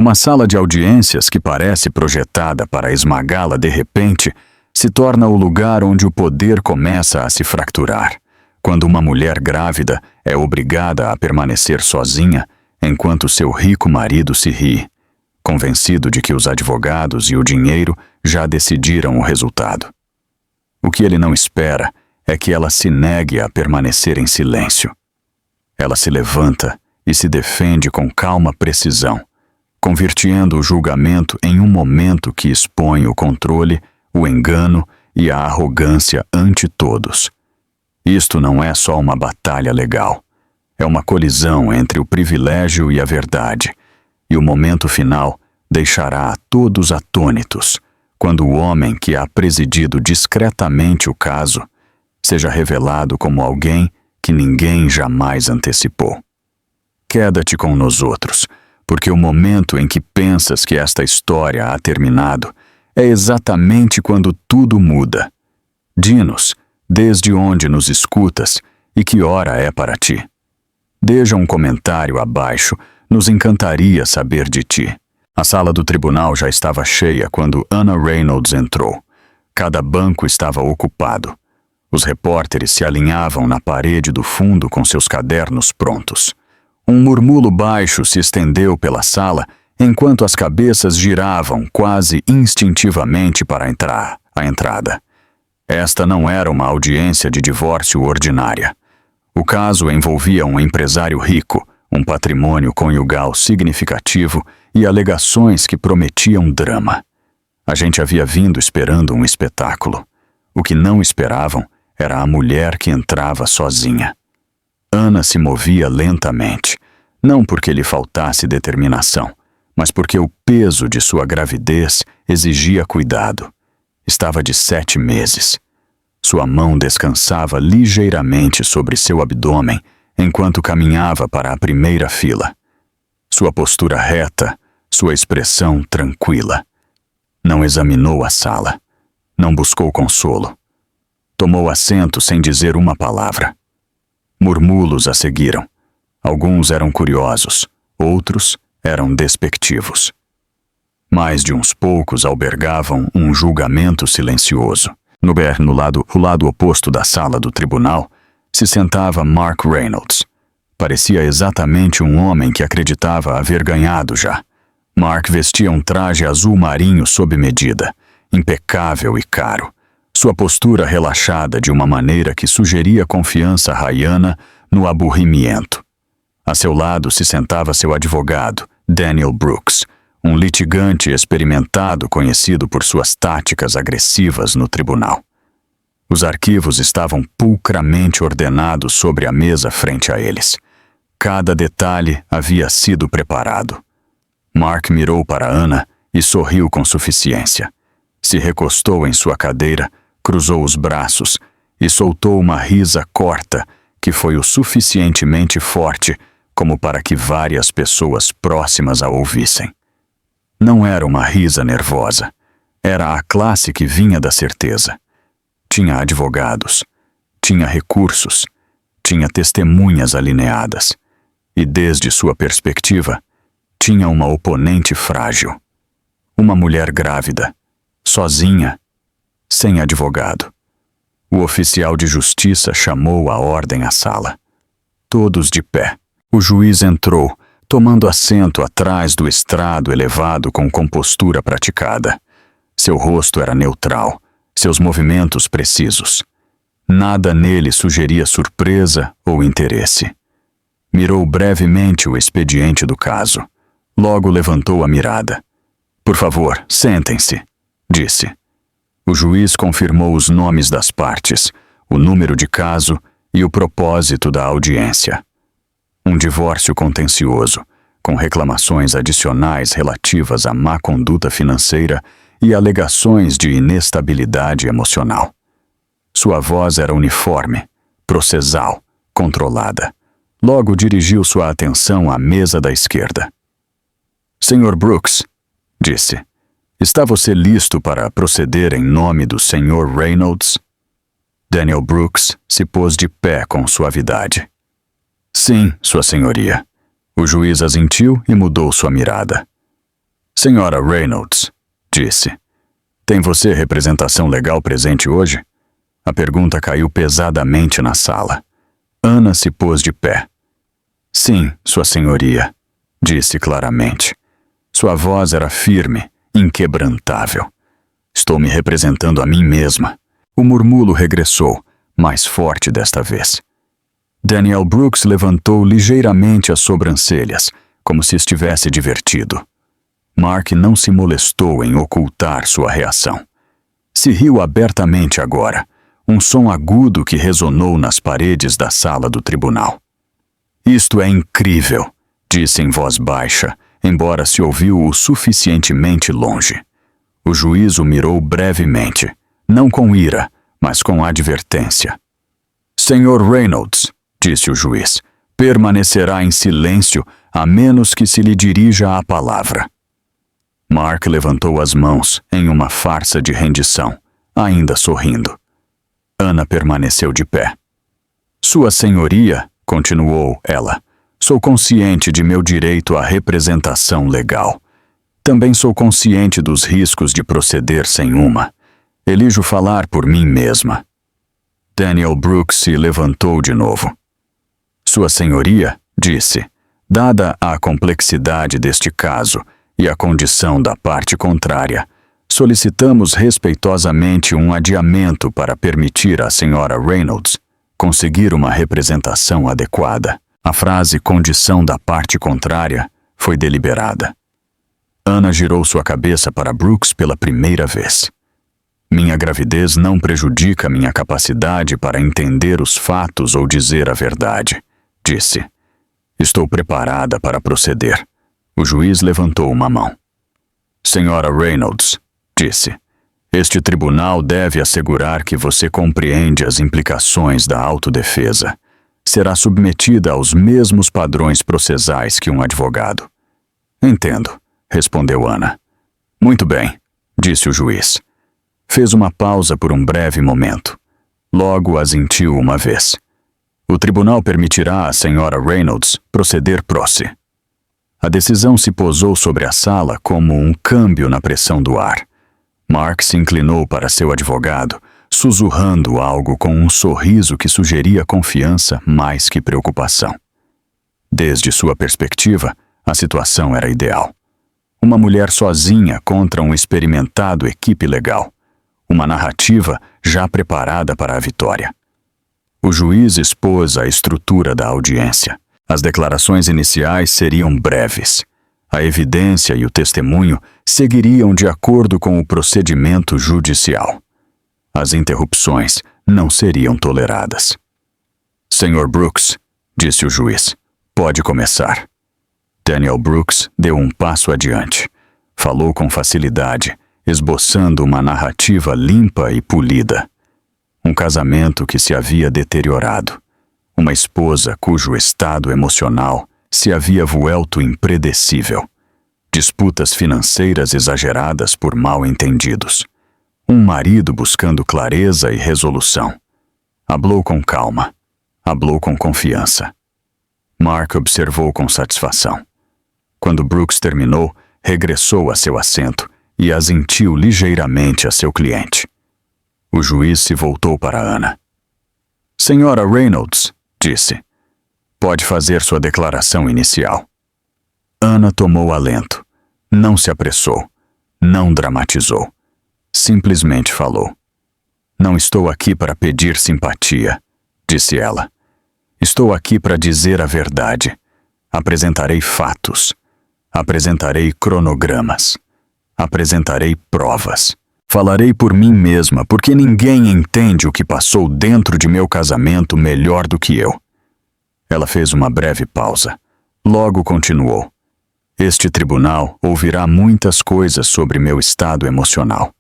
Uma sala de audiências que parece projetada para esmagá-la de repente se torna o lugar onde o poder começa a se fracturar, quando uma mulher grávida é obrigada a permanecer sozinha enquanto seu rico marido se ri, convencido de que os advogados e o dinheiro já decidiram o resultado. O que ele não espera é que ela se negue a permanecer em silêncio. Ela se levanta e se defende com calma precisão, convertendo o julgamento em um momento que expõe o controle, o engano e a arrogância ante todos. Isto não é só uma batalha legal. É uma colisão entre o privilégio e a verdade, e o momento final deixará a todos atônitos, quando o homem que ha presidido discretamente o caso seja revelado como alguém que ninguém jamais antecipou. Queda-te com nós outros, porque o momento em que pensas que esta história ha terminado é exatamente quando tudo muda. Dinos, desde onde nos escutas e que hora é para ti. Deixa um comentário abaixo, nos encantaria saber de ti. A sala do tribunal já estava cheia quando Anna Reynolds entrou. Cada banco estava ocupado. Os repórteres se alinhavam na parede do fundo com seus cadernos prontos. Um murmúrio baixo se estendeu pela sala enquanto as cabeças giravam quase instintivamente para a entrada. Esta não era uma audiência de divórcio ordinária. O caso envolvia um empresário rico, um patrimônio conjugal significativo e alegações que prometiam drama. A gente havia vindo esperando um espetáculo. O que não esperavam era a mulher que entrava sozinha. Anna se movia lentamente, não porque lhe faltasse determinação, mas porque o peso de sua gravidez exigia cuidado. Estava de 7 meses. Sua mão descansava ligeiramente sobre seu abdômen enquanto caminhava para a primeira fila. Sua postura reta, sua expressão tranquila. Não examinou a sala. Não buscou consolo. Tomou assento sem dizer uma palavra. Murmúrios a seguiram. Alguns eram curiosos, outros eram despectivos. Mais de uns poucos albergavam um julgamento silencioso. No lado oposto da sala do tribunal, se sentava Mark Reynolds. Parecia exatamente um homem que acreditava haver ganhado já. Mark vestia um traje azul marinho sob medida, impecável e caro. Sua postura relaxada de uma maneira que sugeria confiança raiana no aborrimento. A seu lado se sentava seu advogado, Daniel Brooks, um litigante experimentado conhecido por suas táticas agressivas no tribunal. Os arquivos estavam pulcramente ordenados sobre a mesa frente a eles. Cada detalhe havia sido preparado. Mark mirou para Anna e sorriu com suficiência. Se recostou em sua cadeira, cruzou os braços e soltou uma risa corta que foi o suficientemente forte como para que várias pessoas próximas a ouvissem. Não era uma risa nervosa. Era a classe que vinha da certeza. Tinha advogados, tinha recursos, tinha testemunhas alineadas. E desde sua perspectiva, tinha uma oponente frágil. Uma mulher grávida, sozinha, sem advogado. O oficial de justiça chamou à ordem a sala. Todos de pé. O juiz entrou, tomando assento atrás do estrado elevado com compostura praticada. Seu rosto era neutral, seus movimentos precisos. Nada nele sugeria surpresa ou interesse. Mirou brevemente o expediente do caso. Logo levantou a mirada. "Por favor, sentem-se", disse. O juiz confirmou os nomes das partes, o número de caso e o propósito da audiência. Um divórcio contencioso, com reclamações adicionais relativas à má conduta financeira e alegações de inestabilidade emocional. Sua voz era uniforme, processal, controlada. Logo dirigiu sua atenção à mesa da esquerda. "Sr. Brooks", disse, "está você listo para proceder em nome do Sr. Reynolds?" Daniel Brooks se pôs de pé com suavidade. "Sim, Sua Senhoria." O juiz assentiu e mudou sua mirada. Senhora Reynolds, disse. Tem você representação legal presente hoje? A pergunta caiu pesadamente na sala. Ana se pôs de pé. Sim, Sua Senhoria, disse claramente. Sua voz era firme, inquebrantável. Estou me representando a mim mesma. O murmúrio regressou, mais forte desta vez. Daniel Brooks levantou ligeiramente as sobrancelhas, como se estivesse divertido. Mark não se molestou em ocultar sua reação. Se riu abertamente agora, um som agudo que ressonou nas paredes da sala do tribunal. Isto é incrível, disse em voz baixa, embora se ouviu o suficientemente longe. O juiz o mirou brevemente, não com ira, mas com advertência. Senhor Reynolds, disse o juiz, permanecerá em silêncio a menos que se lhe dirija a palavra. Mark levantou as mãos em uma farsa de rendição, ainda sorrindo. Ana permaneceu de pé. Sua Senhoria, continuou ela, sou consciente de meu direito à representação legal. Também sou consciente dos riscos de proceder sem uma. Elijo falar por mim mesma. Daniel Brooks se levantou de novo. Sua Senhoria, disse, dada a complexidade deste caso e a condição da parte contrária, solicitamos respeitosamente um adiamento para permitir à Senhora Reynolds conseguir uma representação adequada. A frase condição da parte contrária foi deliberada. Ana girou sua cabeça para Brooks pela primeira vez. Minha gravidez não prejudica minha capacidade para entender os fatos ou dizer a verdade, disse. Estou preparada para proceder. O juiz levantou uma mão. Senhora Reynolds, disse, este tribunal deve assegurar que você compreende as implicações da autodefesa. Será submetida aos mesmos padrões processais que um advogado. Entendo, respondeu Ana. Muito bem, disse o juiz. Fez uma pausa por um breve momento. Logo assentiu uma vez. O tribunal permitirá à senhora Reynolds proceder prosse. A decisão se posou sobre a sala como um câmbio na pressão do ar. Mark se inclinou para seu advogado, sussurrando algo com um sorriso que sugeria confiança mais que preocupação. Desde sua perspectiva, a situação era ideal. Uma mulher sozinha contra um experimentado equipe legal. Uma narrativa já preparada para a vitória. O juiz expôs a estrutura da audiência. As declarações iniciais seriam breves. A evidência e o testemunho seguiriam de acordo com o procedimento judicial. As interrupções não seriam toleradas. Senhor Brooks, disse o juiz, pode começar. Daniel Brooks deu um passo adiante. Falou com facilidade, esboçando uma narrativa limpa e polida. Um casamento que se havia deteriorado. Uma esposa cujo estado emocional se havia vuelto impredecível. Disputas financeiras exageradas por mal-entendidos. Um marido buscando clareza e resolução. Hablou com calma. Hablou com confiança. Mark observou com satisfação. Quando Brooks terminou, regressou a seu assento e assentiu ligeiramente a seu cliente. O juiz se voltou para Ana. Senhora Reynolds, disse, pode fazer sua declaração inicial. Ana tomou alento. Não se apressou. Não dramatizou. Simplesmente falou. Não estou aqui para pedir simpatia, disse ela. Estou aqui para dizer a verdade. Apresentarei fatos. Apresentarei cronogramas. Apresentarei provas. Falarei por mim mesma, porque ninguém entende o que passou dentro de meu casamento melhor do que eu. Ela fez uma breve pausa. Logo continuou. Este tribunal ouvirá muitas coisas sobre meu estado emocional.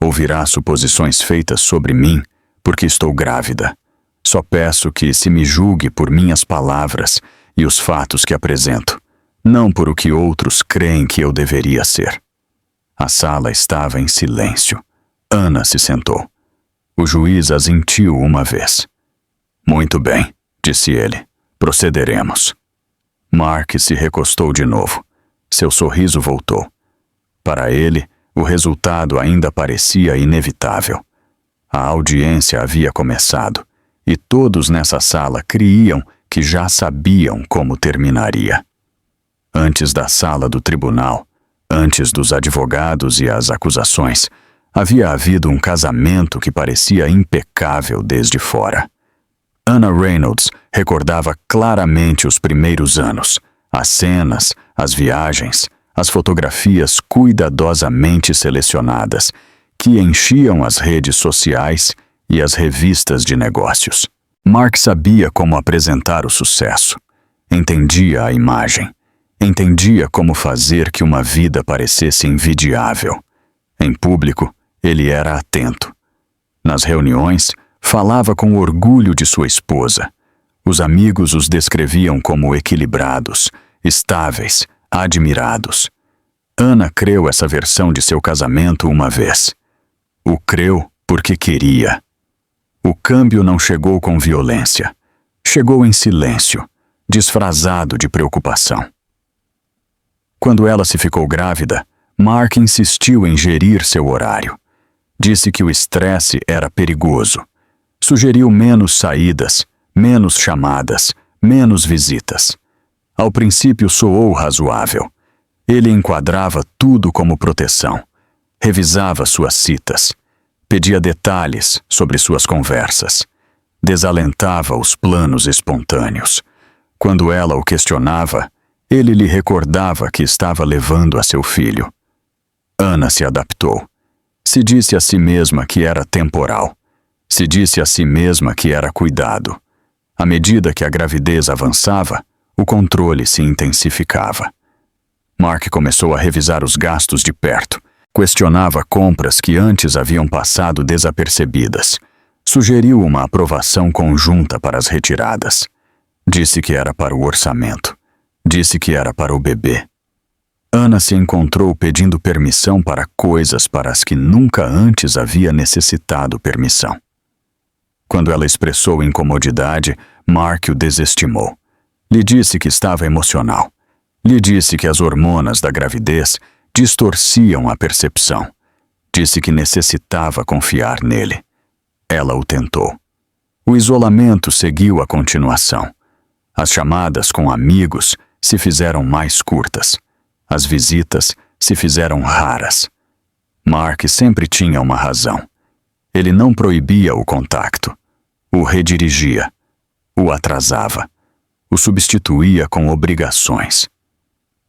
Ouvirá suposições feitas sobre mim, porque estou grávida. Só peço que se me julgue por minhas palavras e os fatos que apresento, não por o que outros creem que eu deveria ser. A sala estava em silêncio. Ana se sentou. O juiz assentiu uma vez. Muito bem, disse ele. Procederemos. Mark se recostou de novo. Seu sorriso voltou. Para ele, o resultado ainda parecia inevitável. A audiência havia começado, e todos nessa sala criam que já sabiam como terminaria. Antes da sala do tribunal, antes dos advogados e as acusações, havia havido um casamento que parecia impecável desde fora. Anna Reynolds recordava claramente os primeiros anos, as cenas, as viagens, as fotografias cuidadosamente selecionadas, que enchiam as redes sociais e as revistas de negócios. Mark sabia como apresentar o sucesso, entendia a imagem, entendia como fazer que uma vida parecesse invidiável. Em público, ele era atento. Nas reuniões, falava com orgulho de sua esposa. Os amigos os descreviam como equilibrados, estáveis, admirados. Anna creu essa versão de seu casamento uma vez. O creu porque queria. O câmbio não chegou com violência. Chegou em silêncio, disfarçado de preocupação. Quando ela se ficou grávida, Mark insistiu em gerir seu horário. Disse que o estresse era perigoso. Sugeriu menos saídas, menos chamadas, menos visitas. Ao princípio soou razoável. Ele enquadrava tudo como proteção. Revisava suas citas. Pedia detalhes sobre suas conversas. Desalentava os planos espontâneos. Quando ela o questionava, ele lhe recordava que estava levando a seu filho. Anna se adaptou. Se disse a si mesma que era temporal. Se disse a si mesma que era cuidado. À medida que a gravidez avançava, o controle se intensificava. Mark começou a revisar os gastos de perto. Questionava compras que antes haviam passado desapercebidas. Sugeriu uma aprovação conjunta para as retiradas. Disse que era para o orçamento. Disse que era para o bebê. Anna se encontrou pedindo permissão para coisas para as que nunca antes havia necessitado permissão. Quando ela expressou incomodidade, Mark o desestimou. Lhe disse que estava emocional. Lhe disse que as hormonas da gravidez distorciam a percepção. Disse que necessitava confiar nele. Ela o tentou. O isolamento seguiu a continuação. As chamadas com amigos se fizeram mais curtas. As visitas se fizeram raras. Mark sempre tinha uma razão. Ele não proibia o contato. O redirigia. O atrasava. O substituía com obrigações.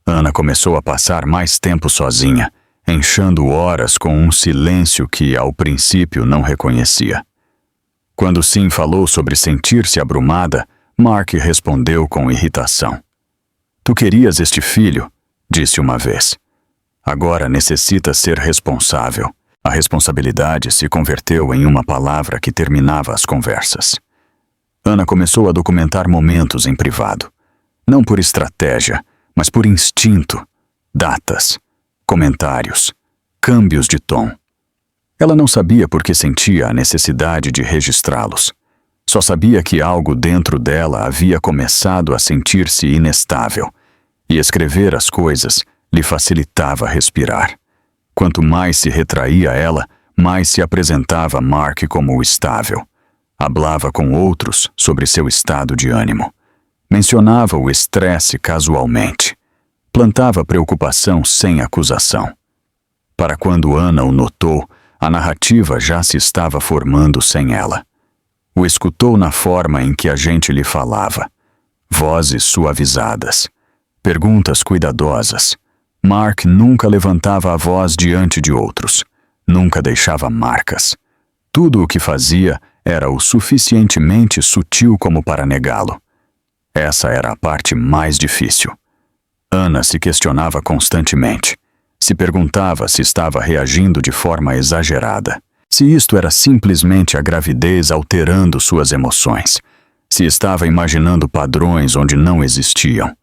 Anna começou a passar mais tempo sozinha, enchendo horas com um silêncio que, ao princípio, não reconhecia. Quando Sim falou sobre sentir-se abrumada, Mark respondeu com irritação. Tu querias este filho, disse uma vez. Agora necessita ser responsável. A responsabilidade se converteu em uma palavra que terminava as conversas. Anna começou a documentar momentos em privado. Não por estratégia, mas por instinto. Datas, comentários, câmbios de tom. Ela não sabia por que sentia a necessidade de registrá-los. Só sabia que algo dentro dela havia começado a sentir-se inestável, e escrever as coisas lhe facilitava respirar. Quanto mais se retraía ela, mais se apresentava Mark como estável. Hablava com outros sobre seu estado de ânimo. Mencionava o estresse casualmente. Plantava preocupação sem acusação. Para quando Anna o notou, a narrativa já se estava formando sem ela. O escutou na forma em que a gente lhe falava. Vozes suavizadas. Perguntas cuidadosas. Mark nunca levantava a voz diante de outros. Nunca deixava marcas. Tudo o que fazia era o suficientemente sutil como para negá-lo. Essa era a parte mais difícil. Anna se questionava constantemente. Se perguntava se estava reagindo de forma exagerada. Se isto era simplesmente a gravidez alterando suas emoções. Se estava imaginando padrões onde não existiam.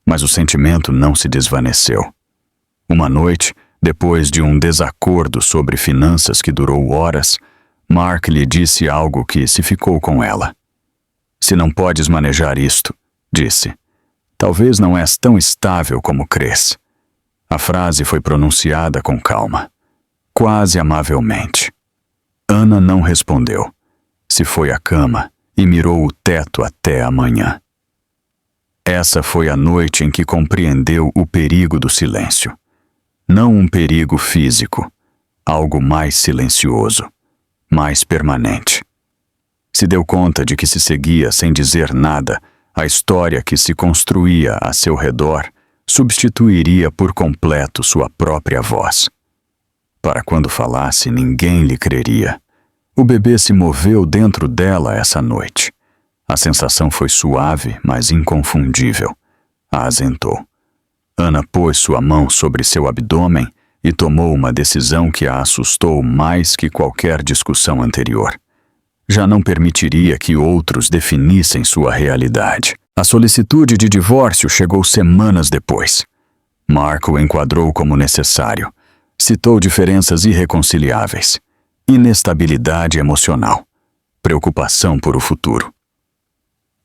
Mas o sentimento não se desvaneceu. Uma noite, depois de um desacordo sobre finanças que durou horas, Mark lhe disse algo que se ficou com ela. Se não podes manejar isto, disse, talvez não és tão estável como crês. A frase foi pronunciada com calma, quase amavelmente. Ana não respondeu. Se foi à cama e mirou o teto até a manhã. Essa foi a noite em que compreendeu o perigo do silêncio. Não um perigo físico, algo mais silencioso, mais permanente. Se deu conta de que se seguia sem dizer nada, a história que se construía a seu redor substituiria por completo sua própria voz. Para quando falasse, ninguém lhe creria. O bebê se moveu dentro dela essa noite. A sensação foi suave, mas inconfundível. A azentou. Ana pôs sua mão sobre seu abdômen e tomou uma decisão que a assustou mais que qualquer discussão anterior. Já não permitiria que outros definissem sua realidade. A solicitude de divórcio chegou semanas depois. Mark o enquadrou como necessário. Citou diferenças irreconciliáveis, inestabilidade emocional, preocupação por o futuro.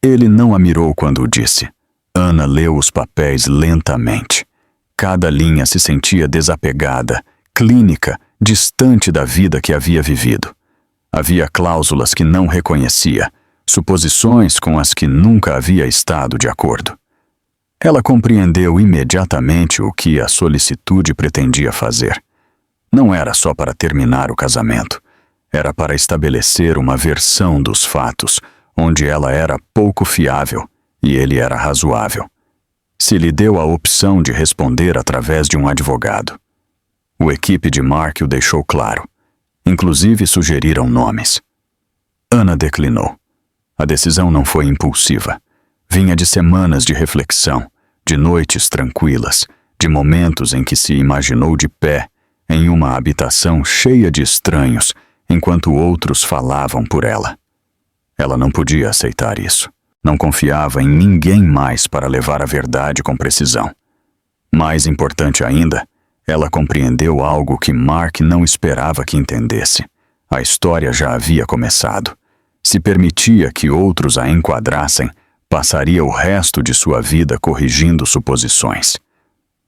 Ele não a mirou quando o disse. Ana leu os papéis lentamente. Cada linha se sentia desapegada, clínica, distante da vida que havia vivido. Havia cláusulas que não reconhecia, suposições com as que nunca havia estado de acordo. Ela compreendeu imediatamente o que a solicitude pretendia fazer. Não era só para terminar o casamento. Era para estabelecer uma versão dos fatos, onde ela era pouco fiável e ele era razoável. Se lhe deu a opção de responder através de um advogado. O equipe de Mark o deixou claro. Inclusive sugeriram nomes. Ana declinou. A decisão não foi impulsiva. Vinha de semanas de reflexão, de noites tranquilas, de momentos em que se imaginou de pé, em uma habitação cheia de estranhos, enquanto outros falavam por ela. Ela não podia aceitar isso. Não confiava em ninguém mais para levar a verdade com precisão. Mais importante ainda, ela compreendeu algo que Mark não esperava que entendesse. A história já havia começado. Se permitia que outros a enquadrassem, passaria o resto de sua vida corrigindo suposições.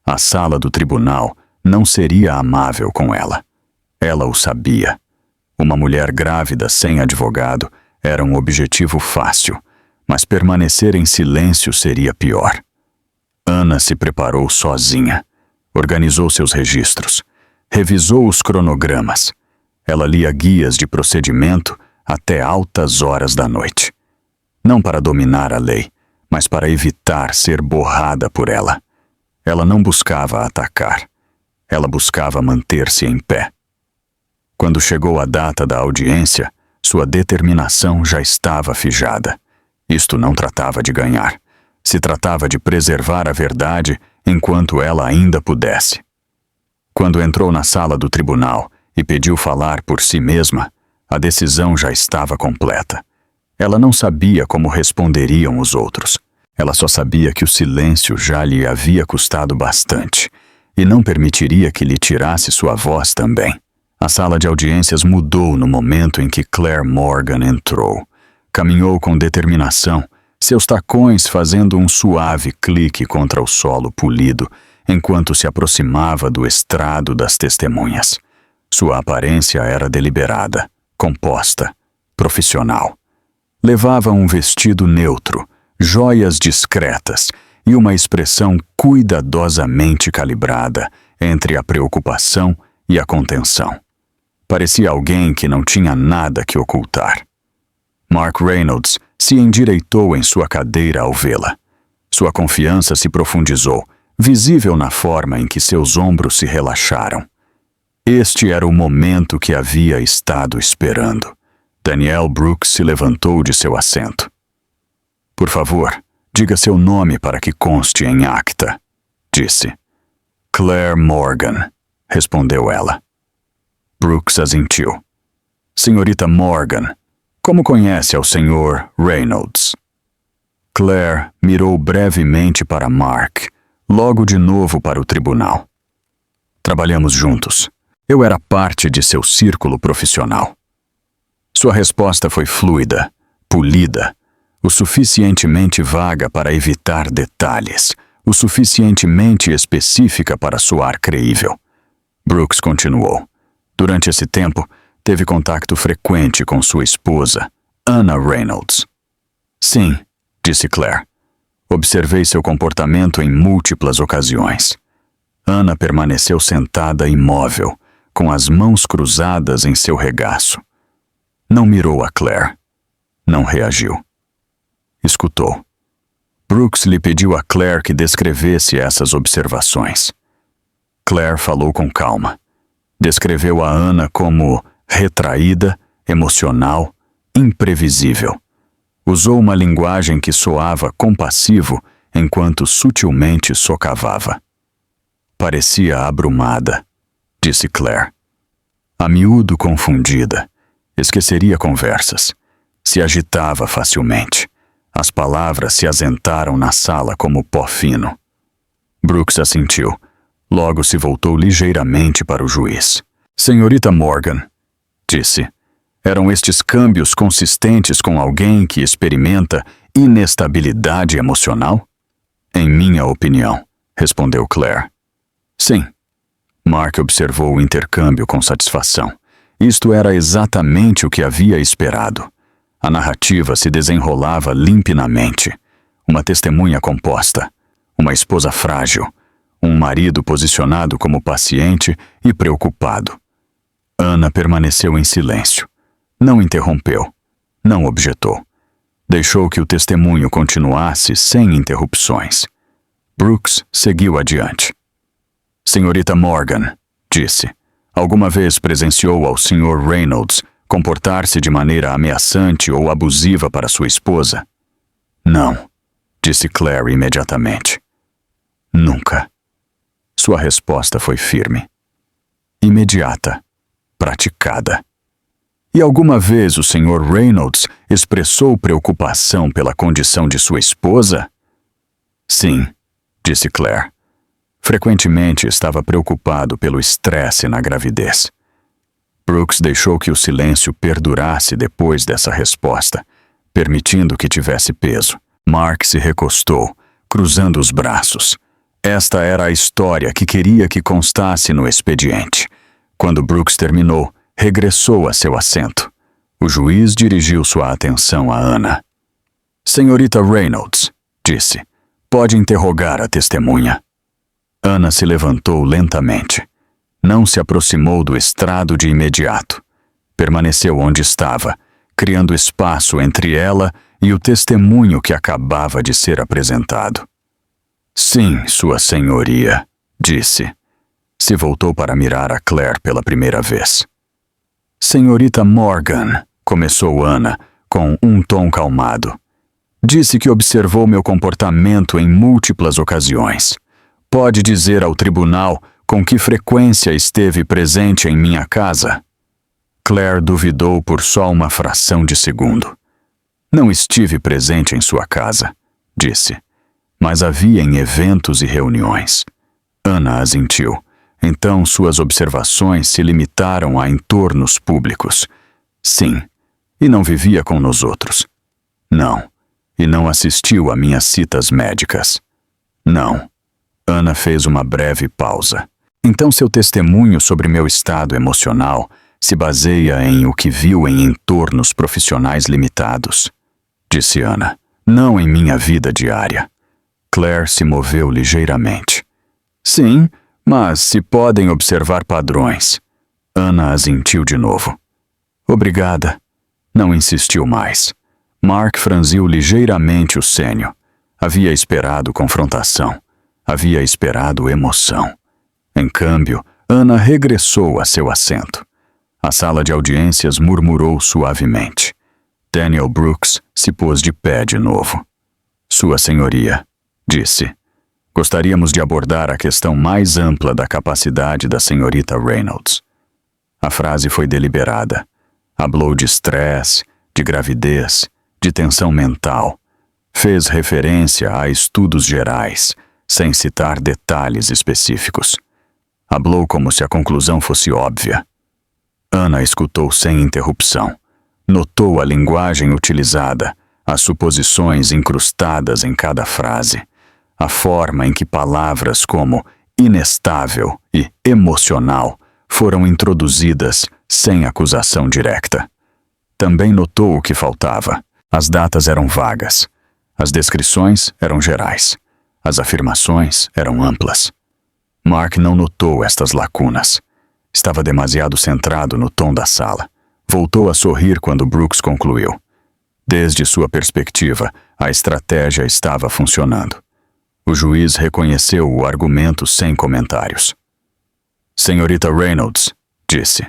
A sala do tribunal não seria amável com ela. Ela o sabia. Uma mulher grávida sem advogado era um objetivo fácil, mas permanecer em silêncio seria pior. Ana se preparou sozinha. Organizou seus registros. Revisou os cronogramas. Ela lia guias de procedimento até altas horas da noite. Não para dominar a lei, mas para evitar ser borrada por ela. Ela não buscava atacar. Ela buscava manter-se em pé. Quando chegou a data da audiência, sua determinação já estava fijada. Isto não tratava de ganhar. Se tratava de preservar a verdade enquanto ela ainda pudesse. Quando entrou na sala do tribunal e pediu falar por si mesma, a decisão já estava completa. Ela não sabia como responderiam os outros. Ela só sabia que o silêncio já lhe havia custado bastante e não permitiria que lhe tirasse sua voz também. A sala de audiências mudou no momento em que Claire Morgan entrou. Caminhou com determinação, seus tacões fazendo um suave clique contra o solo polido, enquanto se aproximava do estrado das testemunhas. Sua aparência era deliberada, composta, profissional. Levava um vestido neutro, joias discretas e uma expressão cuidadosamente calibrada entre a preocupação e a contenção. Parecia alguém que não tinha nada que ocultar. Mark Reynolds se endireitou em sua cadeira ao vê-la. Sua confiança se profundizou, visível na forma em que seus ombros se relaxaram. Este era o momento que havia estado esperando. Danielle Brooks se levantou de seu assento. Por favor, diga seu nome para que conste em acta, disse. Claire Morgan, respondeu ela. Brooks assentiu. Senhorita Morgan, como conhece ao Sr. Reynolds? Claire mirou brevemente para Mark, logo de novo para o tribunal. Trabalhamos juntos. Eu era parte de seu círculo profissional. Sua resposta foi fluida, polida, o suficientemente vaga para evitar detalhes, o suficientemente específica para soar creível. Brooks continuou. Durante esse tempo, teve contato frequente com sua esposa, Anna Reynolds. Sim, disse Claire. Observei seu comportamento em múltiplas ocasiões. Anna permaneceu sentada imóvel, com as mãos cruzadas em seu regaço. Não mirou a Claire. Não reagiu. Escutou. Brooks lhe pediu a Claire que descrevesse essas observações. Claire falou com calma. Descreveu a Anna como retraída, emocional, imprevisível. Usou uma linguagem que soava compassivo enquanto sutilmente socavava. Parecia abrumada, disse Claire. A miúdo confundida. Esqueceria conversas. Se agitava facilmente. As palavras se azentaram na sala como pó fino. Brooks assentiu. Logo se voltou ligeiramente para o juiz. Senhorita Morgan, disse, eram estes câmbios consistentes com alguém que experimenta inestabilidade emocional? Em minha opinião, respondeu Claire. Sim. Mark observou o intercâmbio com satisfação. Isto era exatamente o que havia esperado. A narrativa se desenrolava limpidamente. Uma testemunha composta, uma esposa frágil, um marido posicionado como paciente e preocupado. Anna permaneceu em silêncio. Não interrompeu. Não objetou. Deixou que o testemunho continuasse sem interrupções. Brooks seguiu adiante. Senhorita Morgan, disse, alguma vez presenciou ao Sr. Reynolds comportar-se de maneira ameaçante ou abusiva para sua esposa? Não, disse Claire imediatamente. Nunca. Sua resposta foi firme. Imediata. Praticada. E alguma vez o Sr. Reynolds expressou preocupação pela condição de sua esposa? Sim, disse Claire. Frequentemente estava preocupado pelo estresse na gravidez. Brooks deixou que o silêncio perdurasse depois dessa resposta, permitindo que tivesse peso. Mark se recostou, cruzando os braços. Esta era a história que queria que constasse no expediente. Quando Brooks terminou, regressou a seu assento. O juiz dirigiu sua atenção a Anna. Senhorita Reynolds, disse, pode interrogar a testemunha. Anna se levantou lentamente. Não se aproximou do estrado de imediato. Permaneceu onde estava, criando espaço entre ela e o testemunho que acabava de ser apresentado. Sim, Sua Senhoria, disse. Se voltou para mirar a Claire pela primeira vez. Senhorita Morgan, começou Anna, com um tom calmado. Disse que observou meu comportamento em múltiplas ocasiões. Pode dizer ao tribunal com que frequência esteve presente em minha casa? Claire duvidou por só uma fração de segundo. Não estive presente em sua casa, disse. Mas havia em eventos e reuniões. Anna assentiu. Então suas observações se limitaram a entornos públicos. Sim, e não vivia com nós outros. Não, e não assistiu a minhas citas médicas. Não. Anna fez uma breve pausa. Então seu testemunho sobre meu estado emocional se baseia em o que viu em entornos profissionais limitados, disse Anna, não em minha vida diária. Claire se moveu ligeiramente. Sim, mas se podem observar padrões. Anna assentiu de novo. Obrigada. Não insistiu mais. Mark franziu ligeiramente o senho. Havia esperado confrontação. Havia esperado emoção. Em câmbio, Anna regressou a seu assento. A sala de audiências murmurou suavemente. Daniel Brooks se pôs de pé de novo. Sua Senhoria, disse. Gostaríamos de abordar a questão mais ampla da capacidade da senhorita Reynolds. A frase foi deliberada. Hablou de estresse, de gravidez, de tensão mental. Fez referência a estudos gerais, sem citar detalhes específicos. Hablou como se a conclusão fosse óbvia. Anna escutou sem interrupção. Notou a linguagem utilizada, as suposições incrustadas em cada frase. A forma em que palavras como inestável e emocional foram introduzidas sem acusação direta. Também notou o que faltava. As datas eram vagas. As descrições eram gerais. As afirmações eram amplas. Mark não notou estas lacunas. Estava demasiado centrado no tom da sala. Voltou a sorrir quando Brooks concluiu. Desde sua perspectiva, a estratégia estava funcionando. O juiz reconheceu o argumento sem comentários. Senhorita Reynolds, disse.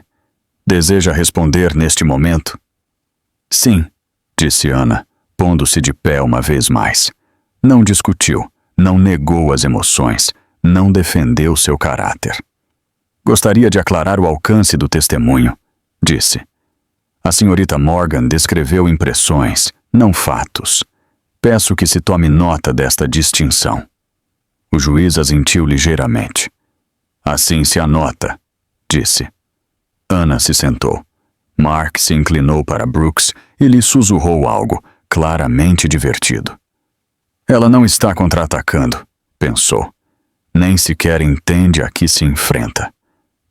Deseja responder neste momento? Sim, disse Anna, pondo-se de pé uma vez mais. Não discutiu, não negou as emoções, não defendeu seu caráter. Gostaria de aclarar o alcance do testemunho, disse. A senhorita Morgan descreveu impressões, não fatos. Peço que se tome nota desta distinção. O juiz assentiu ligeiramente. Assim se anota, disse. Anna se sentou. Mark se inclinou para Brooks e lhe sussurrou algo, claramente divertido. Ela não está contra-atacando, pensou. Nem sequer entende a que se enfrenta.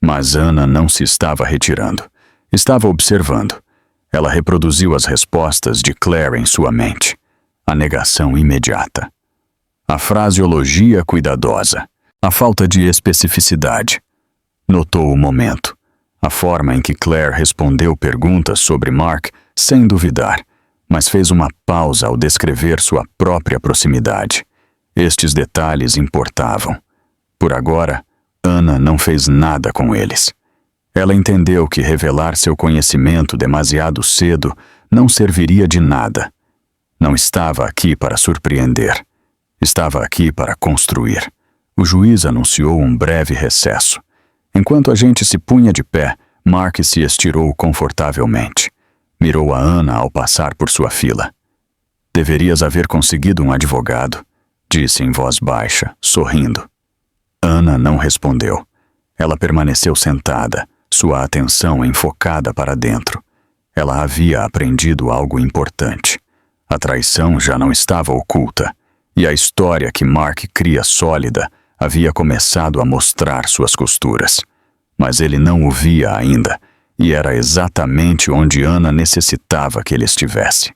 Mas Anna não se estava retirando. Estava observando. Ela reproduziu as respostas de Claire em sua mente. A negação imediata. A fraseologia cuidadosa. A falta de especificidade. Notou o momento. A forma em que Claire respondeu perguntas sobre Mark sem duvidar, mas fez uma pausa ao descrever sua própria proximidade. Estes detalhes importavam. Por agora, Anna não fez nada com eles. Ela entendeu que revelar seu conhecimento demasiado cedo não serviria de nada. Não estava aqui para surpreender. Estava aqui para construir. O juiz anunciou um breve recesso. Enquanto a gente se punha de pé, Mark se estirou confortavelmente. Mirou a Anna ao passar por sua fila. Deverias haver conseguido um advogado, disse em voz baixa, sorrindo. Anna não respondeu. Ela permaneceu sentada, sua atenção enfocada para dentro. Ela havia aprendido algo importante. A traição já não estava oculta, e a história que Mark cria sólida havia começado a mostrar suas costuras. Mas ele não o via ainda, e era exatamente onde Anna necessitava que ele estivesse.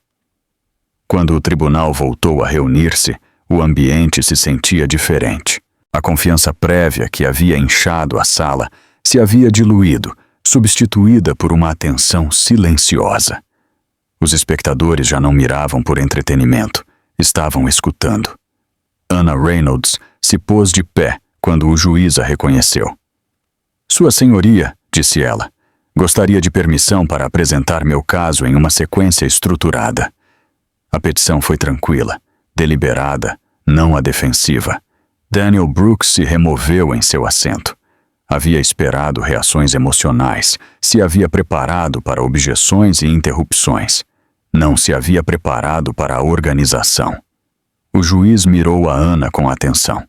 Quando o tribunal voltou a reunir-se, o ambiente se sentia diferente. A confiança prévia que havia inchado a sala se havia diluído, substituída por uma atenção silenciosa. Os espectadores já não miravam por entretenimento, estavam escutando. Anna Reynolds se pôs de pé quando o juiz a reconheceu. Sua senhoria, disse ela, gostaria de permissão para apresentar meu caso em uma sequência estruturada. A petição foi tranquila, deliberada, não a defensiva. Daniel Brooks se removeu em seu assento. Havia esperado reações emocionais, se havia preparado para objeções e interrupções. Não se havia preparado para a organização. O juiz mirou a Anna com atenção.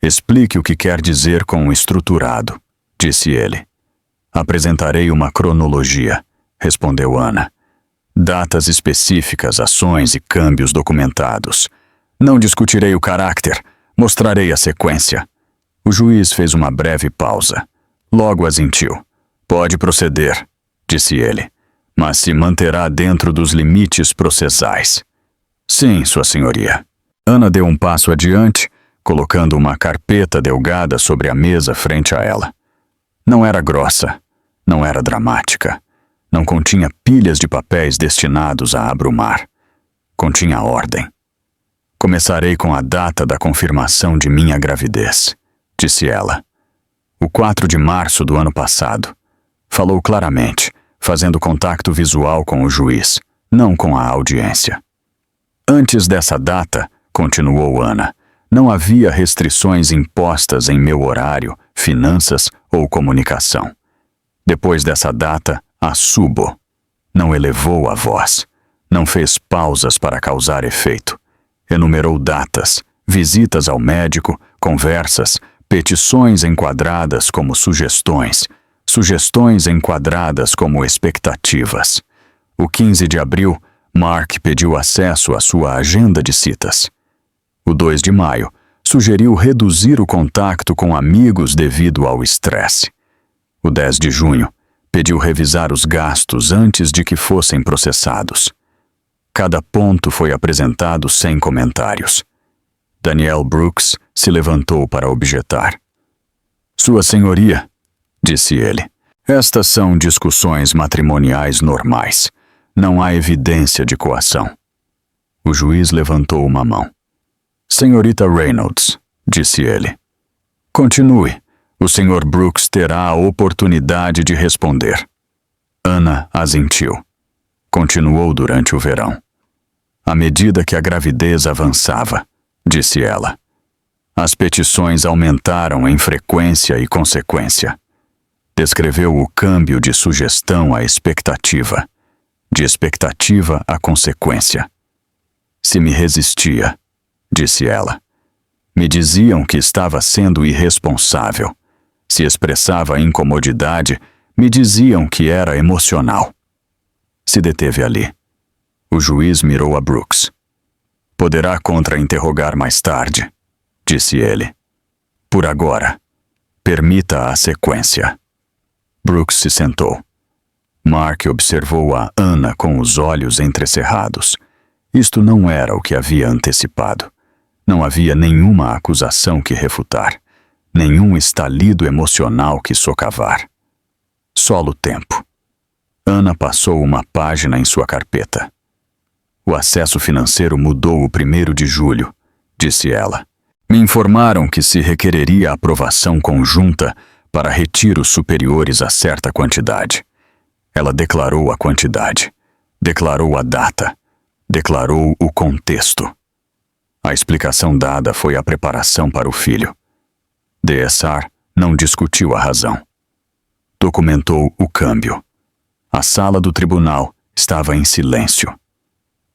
Explique o que quer dizer com estruturado, disse ele. Apresentarei uma cronologia, respondeu Anna. Datas específicas, ações e câmbios documentados. Não discutirei o caráter, mostrarei a sequência. O juiz fez uma breve pausa. Logo assentiu. Pode proceder, disse ele, mas se manterá dentro dos limites processais. Sim, sua senhoria. Anna deu um passo adiante, colocando uma carpeta delgada sobre a mesa frente a ela. Não era grossa, não era dramática. Não continha pilhas de papéis destinados a abrumar. Continha ordem. Começarei com a data da confirmação de minha gravidez, disse ela. O 4 de março do ano passado. Falou claramente, fazendo contato visual com o juiz, não com a audiência. Antes dessa data, continuou Anna, não havia restrições impostas em meu horário, finanças ou comunicação. Depois dessa data, a subo. Não elevou a voz. Não fez pausas para causar efeito. Enumerou datas, visitas ao médico, conversas, petições enquadradas como sugestões, sugestões enquadradas como expectativas. O 15 de abril, Mark pediu acesso à sua agenda de citas. O 2 de maio, Sugeriu reduzir o contato com amigos devido ao estresse. O 10 de junho, pediu revisar os gastos antes de que fossem processados. Cada ponto foi apresentado sem comentários. Daniel Brooks se levantou para objetar. Sua Senhoria, disse ele, estas são discussões matrimoniais normais. Não há evidência de coação. O juiz levantou uma mão. Senhorita Reynolds, disse ele. Continue. O Sr. Brooks terá a oportunidade de responder. Ana assentiu. Continuou durante o verão. À medida que a gravidez avançava, disse ela, as petições aumentaram em frequência e consequência. Descreveu o câmbio de sugestão à expectativa, de expectativa à consequência. Se me resistia, disse ela. Me diziam que estava sendo irresponsável. Se expressava incomodidade, me diziam que era emocional. Se deteve ali. O juiz mirou a Brooks. Poderá contra-interrogar mais tarde, disse ele. Por agora, permita a sequência. Brooks se sentou. Mark observou a Ana com os olhos entrecerrados. Isto não era o que havia antecipado. Não havia nenhuma acusação que refutar, nenhum estalido emocional que socavar. Solo tempo. Ana passou uma página em sua carpeta. O acesso financeiro mudou o 1º de julho, disse ela. Me informaram que se requereria aprovação conjunta para retiros superiores a certa quantidade. Ela declarou a quantidade, declarou a data, declarou o contexto. A explicação dada foi a preparação para o filho. DSR não discutiu a razão. Documentou o câmbio. A sala do tribunal estava em silêncio.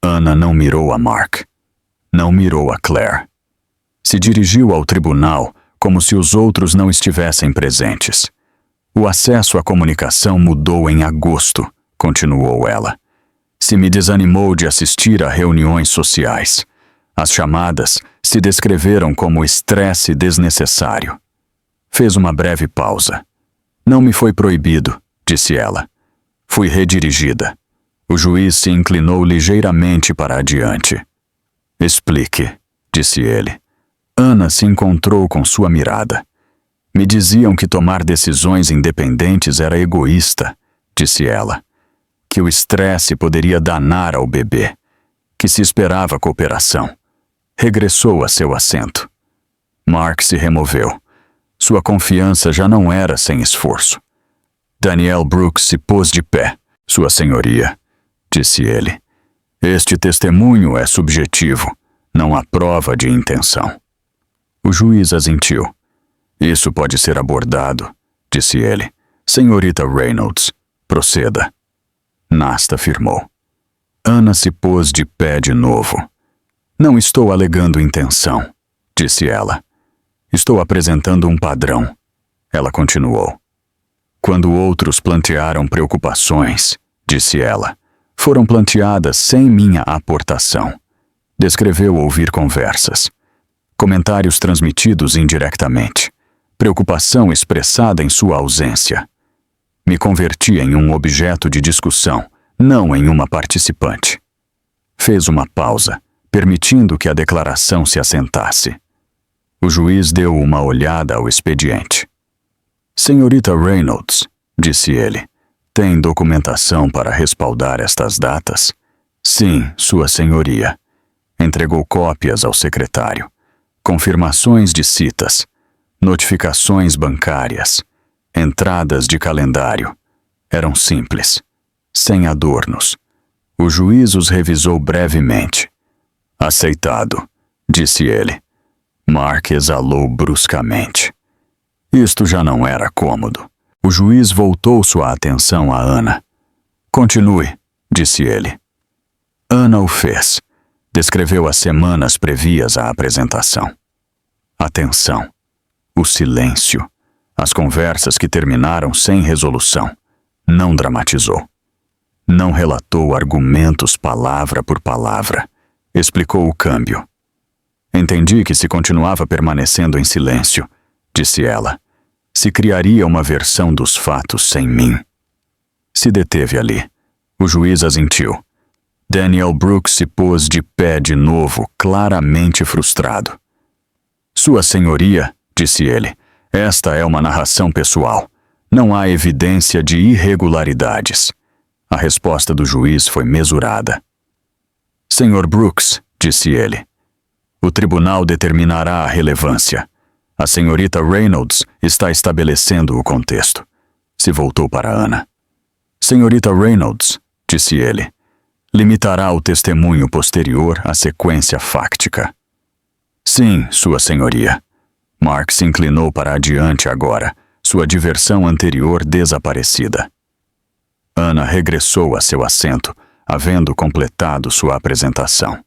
Ana não mirou a Mark. Não mirou a Claire. Se dirigiu ao tribunal como se os outros não estivessem presentes. O acesso à comunicação mudou em agosto, continuou ela. Se me desanimou de assistir a reuniões sociais. As chamadas se descreveram como estresse desnecessário. Fez uma breve pausa. Não me foi proibido, disse ela. Fui redirigida. O juiz se inclinou ligeiramente para adiante. Explique, disse ele. Ana se encontrou com sua mirada. Me diziam que tomar decisões independentes era egoísta, disse ela. Que o estresse poderia danar ao bebê. Que se esperava cooperação. Regressou a seu assento. Mark se removeu. Sua confiança já não era sem esforço. Daniel Brooks se pôs de pé. Sua Senhoria, disse ele. Este testemunho é subjetivo. Não há prova de intenção. O juiz assentiu. Isso pode ser abordado, disse ele. Senhorita Reynolds, proceda. Nasta afirmou. Ana se pôs de pé de novo. Não estou alegando intenção, disse ela. Estou apresentando um padrão. Ela continuou. Quando outros plantearam preocupações, disse ela, foram planteadas sem minha aportação. Descreveu ouvir conversas. Comentários transmitidos indiretamente. Preocupação expressada em sua ausência. Me converti em um objeto de discussão, não em uma participante. Fez uma pausa, permitindo que a declaração se assentasse. O juiz deu uma olhada ao expediente. Senhorita Reynolds, disse ele, tem documentação para respaldar estas datas? Sim, Sua Senhoria. Entregou cópias ao secretário. Confirmações de citas, notificações bancárias, entradas de calendário. Eram simples, sem adornos. O juiz os revisou brevemente. Aceitado, disse ele. Mark exalou bruscamente. Isto já não era cômodo. O juiz voltou sua atenção a Ana. Continue, disse ele. Ana o fez. Descreveu as semanas previas à apresentação. A tensão, o silêncio, as conversas que terminaram sem resolução. Não dramatizou. Não relatou argumentos palavra por palavra. Explicou o câmbio. Entendi que se continuava permanecendo em silêncio, disse ela, se criaria uma versão dos fatos sem mim. Se deteve ali. O juiz assentiu. Daniel Brooks se pôs de pé de novo, claramente frustrado. Sua senhoria, disse ele, esta é uma narração pessoal. Não há evidência de irregularidades. A resposta do juiz foi mesurada. Senhor Brooks, disse ele, o tribunal determinará a relevância. A senhorita Reynolds está estabelecendo o contexto. Se voltou para Ana. Senhorita Reynolds, disse ele, limitará o testemunho posterior à sequência fáctica. Sim, sua senhoria. Mark se inclinou para adiante agora, sua diversão anterior desaparecida. Ana regressou a seu assento, havendo completado sua apresentação.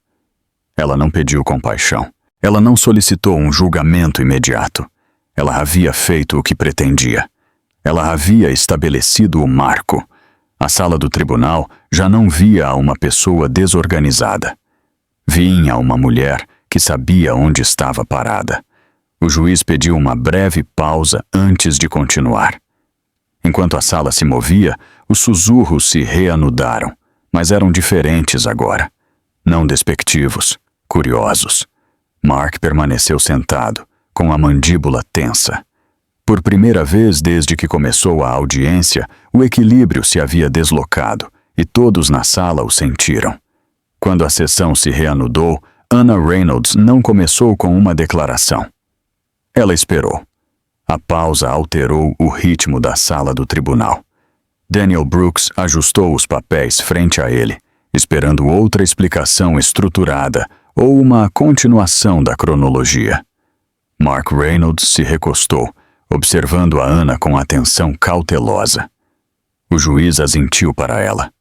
Ela não pediu compaixão. Ela não solicitou um julgamento imediato. Ela havia feito o que pretendia. Ela havia estabelecido o marco. A sala do tribunal já não via uma pessoa desorganizada. Vinha uma mulher que sabia onde estava parada. O juiz pediu uma breve pausa antes de continuar. Enquanto a sala se movia, os sussurros se reanudaram, mas eram diferentes agora. Não despectivos, curiosos. Mark permaneceu sentado, com a mandíbula tensa. Por primeira vez desde que começou a audiência, o equilíbrio se havia deslocado e todos na sala o sentiram. Quando a sessão se reanudou, Anna Reynolds não começou com uma declaração. Ela esperou. A pausa alterou o ritmo da sala do tribunal. Daniel Brooks ajustou os papéis frente a ele, esperando outra explicação estruturada ou uma continuação da cronologia. Mark Reynolds se recostou, observando a Ana com atenção cautelosa. O juiz assentiu para ela.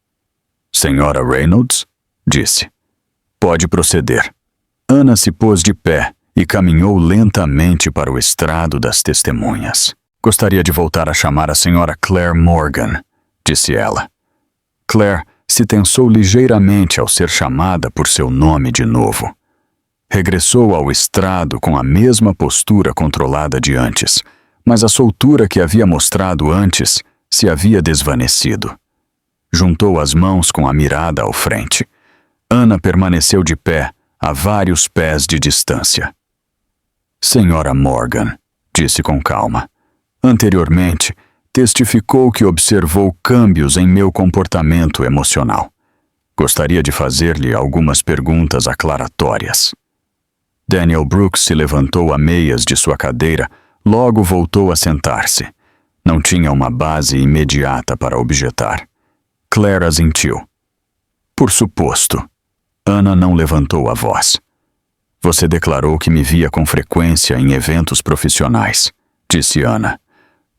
Senhora Reynolds, disse. Pode proceder. Ana se pôs de pé e caminhou lentamente para o estrado das testemunhas. Gostaria de voltar a chamar a senhora Claire Morgan, disse ela. Claire se tensou ligeiramente ao ser chamada por seu nome de novo. Regressou ao estrado com a mesma postura controlada de antes, mas a soltura que havia mostrado antes se havia desvanecido. Juntou as mãos com a mirada ao frente. Ana permaneceu de pé, a vários pés de distância. Senhora Morgan, disse com calma, anteriormente testificou que observou câmbios em meu comportamento emocional. Gostaria de fazer-lhe algumas perguntas aclaratórias. Daniel Brooks se levantou a meias de sua cadeira, logo voltou a sentar-se. Não tinha uma base imediata para objetar. Claire assentiu. Por suposto. Ana não levantou a voz. Você declarou que me via com frequência em eventos profissionais, disse Ana.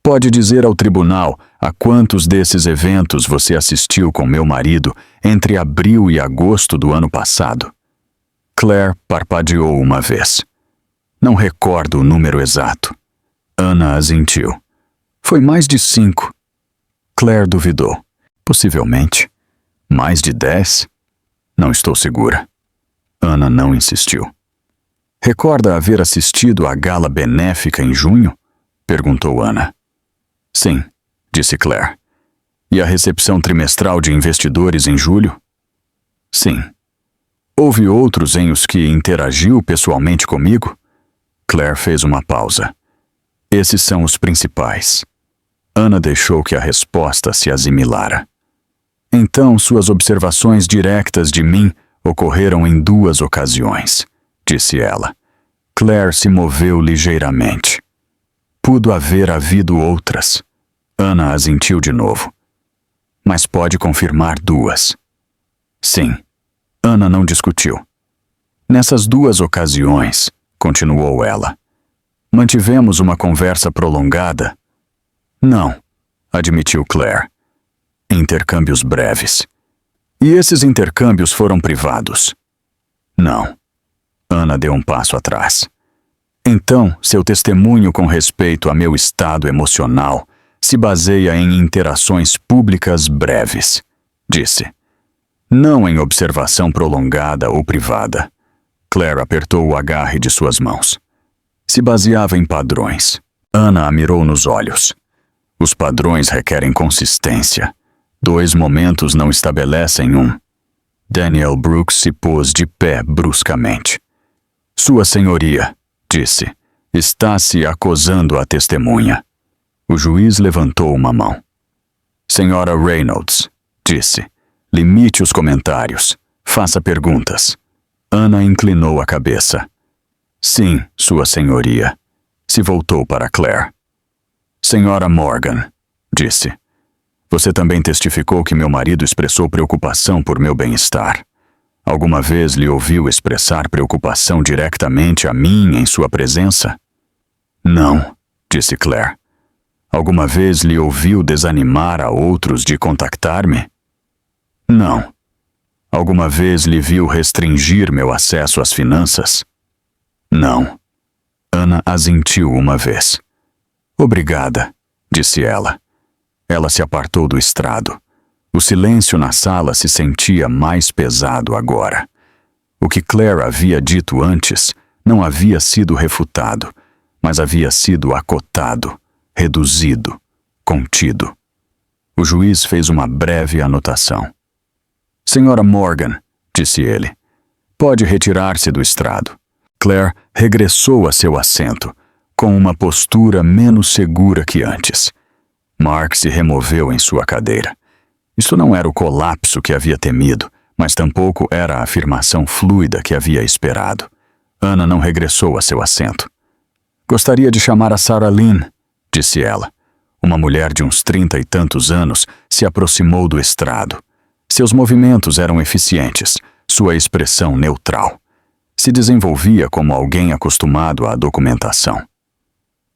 Pode dizer ao tribunal a quantos desses eventos você assistiu com meu marido entre abril e agosto do ano passado? Claire parpadeou uma vez. Não recordo o número exato. Ana assentiu. Foi mais de 5. Claire duvidou. Possivelmente. Mais de 10? Não estou segura. Ana não insistiu. Recorda haver assistido à gala benéfica em junho? Perguntou Ana. Sim, disse Claire. E a recepção trimestral de investidores em julho? Sim. Houve outros em os que interagiu pessoalmente comigo? Claire fez uma pausa. Esses são os principais. Ana deixou que a resposta se assimilara. Então, suas observações diretas de mim ocorreram em 2 ocasiões, disse ela. Claire se moveu ligeiramente. Pudo haver havido outras. Ana assentiu de novo. Mas pode confirmar 2. Sim. Ana não discutiu. Nessas 2 ocasiões, continuou ela, mantivemos uma conversa prolongada? Não, admitiu Claire. Intercâmbios breves. E esses intercâmbios foram privados? Não. Ana deu um passo atrás. Então, seu testemunho com respeito a meu estado emocional se baseia em interações públicas breves, disse. Não em observação prolongada ou privada. Claire apertou o agarre de suas mãos. Se baseava em padrões. Anna a mirou nos olhos. Os padrões requerem consistência. 2 momentos não estabelecem um. Daniel Brooks se pôs de pé bruscamente. Sua senhoria, disse, está se acusando a testemunha. O juiz levantou uma mão. Senhora Reynolds, disse, limite os comentários. Faça perguntas. Anna inclinou a cabeça. Sim, sua senhoria. Se voltou para Claire. Senhora Morgan, disse. Você também testificou que meu marido expressou preocupação por meu bem-estar. Alguma vez lhe ouviu expressar preocupação diretamente a mim em sua presença? Não, disse Claire. Alguma vez lhe ouviu desanimar a outros de contactar-me? Não. Alguma vez lhe viu restringir meu acesso às finanças? Não. Anna assentiu uma vez. Obrigada, disse ela. Ela se apartou do estrado. O silêncio na sala se sentia mais pesado agora. O que Claire havia dito antes não havia sido refutado, mas havia sido acotado, reduzido, contido. O juiz fez uma breve anotação. Senhora Morgan, disse ele, pode retirar-se do estrado. Claire regressou a seu assento, com uma postura menos segura que antes. Mark se removeu em sua cadeira. Isso não era o colapso que havia temido, mas tampouco era a afirmação fluida que havia esperado. Anna não regressou a seu assento. Gostaria de chamar a Sarah Lynn, disse ela. Uma mulher de uns 30 e tantos anos se aproximou do estrado. Seus movimentos eram eficientes, sua expressão neutral. Se desenvolvia como alguém acostumado à documentação.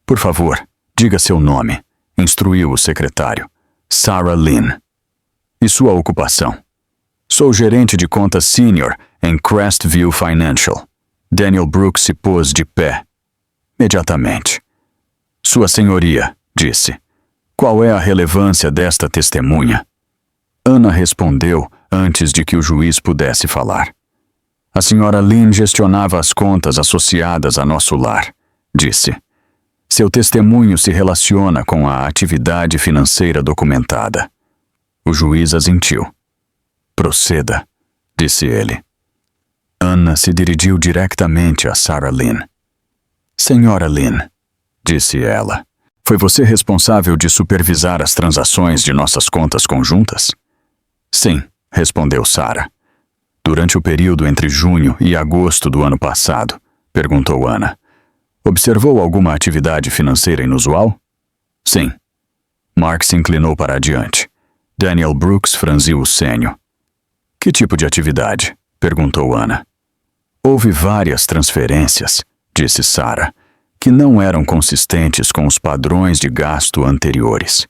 Por favor, diga seu nome, instruiu o secretário. Sarah Lynn. E sua ocupação? Sou gerente de contas sênior em Crestview Financial. Daniel Brooks se pôs de pé. Imediatamente. Sua senhoria, disse. Qual é a relevância desta testemunha? Anna respondeu antes de que o juiz pudesse falar. A senhora Lynn gestionava as contas associadas a nosso lar, disse. Seu testemunho se relaciona com a atividade financeira documentada. O juiz assentiu. Proceda, disse ele. Anna se dirigiu diretamente a Sarah Lynn. Senhora Lynn, disse ela, foi você responsável de supervisar as transações de nossas contas conjuntas? Sim, respondeu Sarah. Durante o período entre junho e agosto do ano passado, perguntou Anna. Observou alguma atividade financeira inusual? Sim. Mark se inclinou para adiante. Daniel Brooks franziu o senho. Que tipo de atividade? Perguntou Anna. Houve várias transferências, disse Sarah, que não eram consistentes com os padrões de gasto anteriores.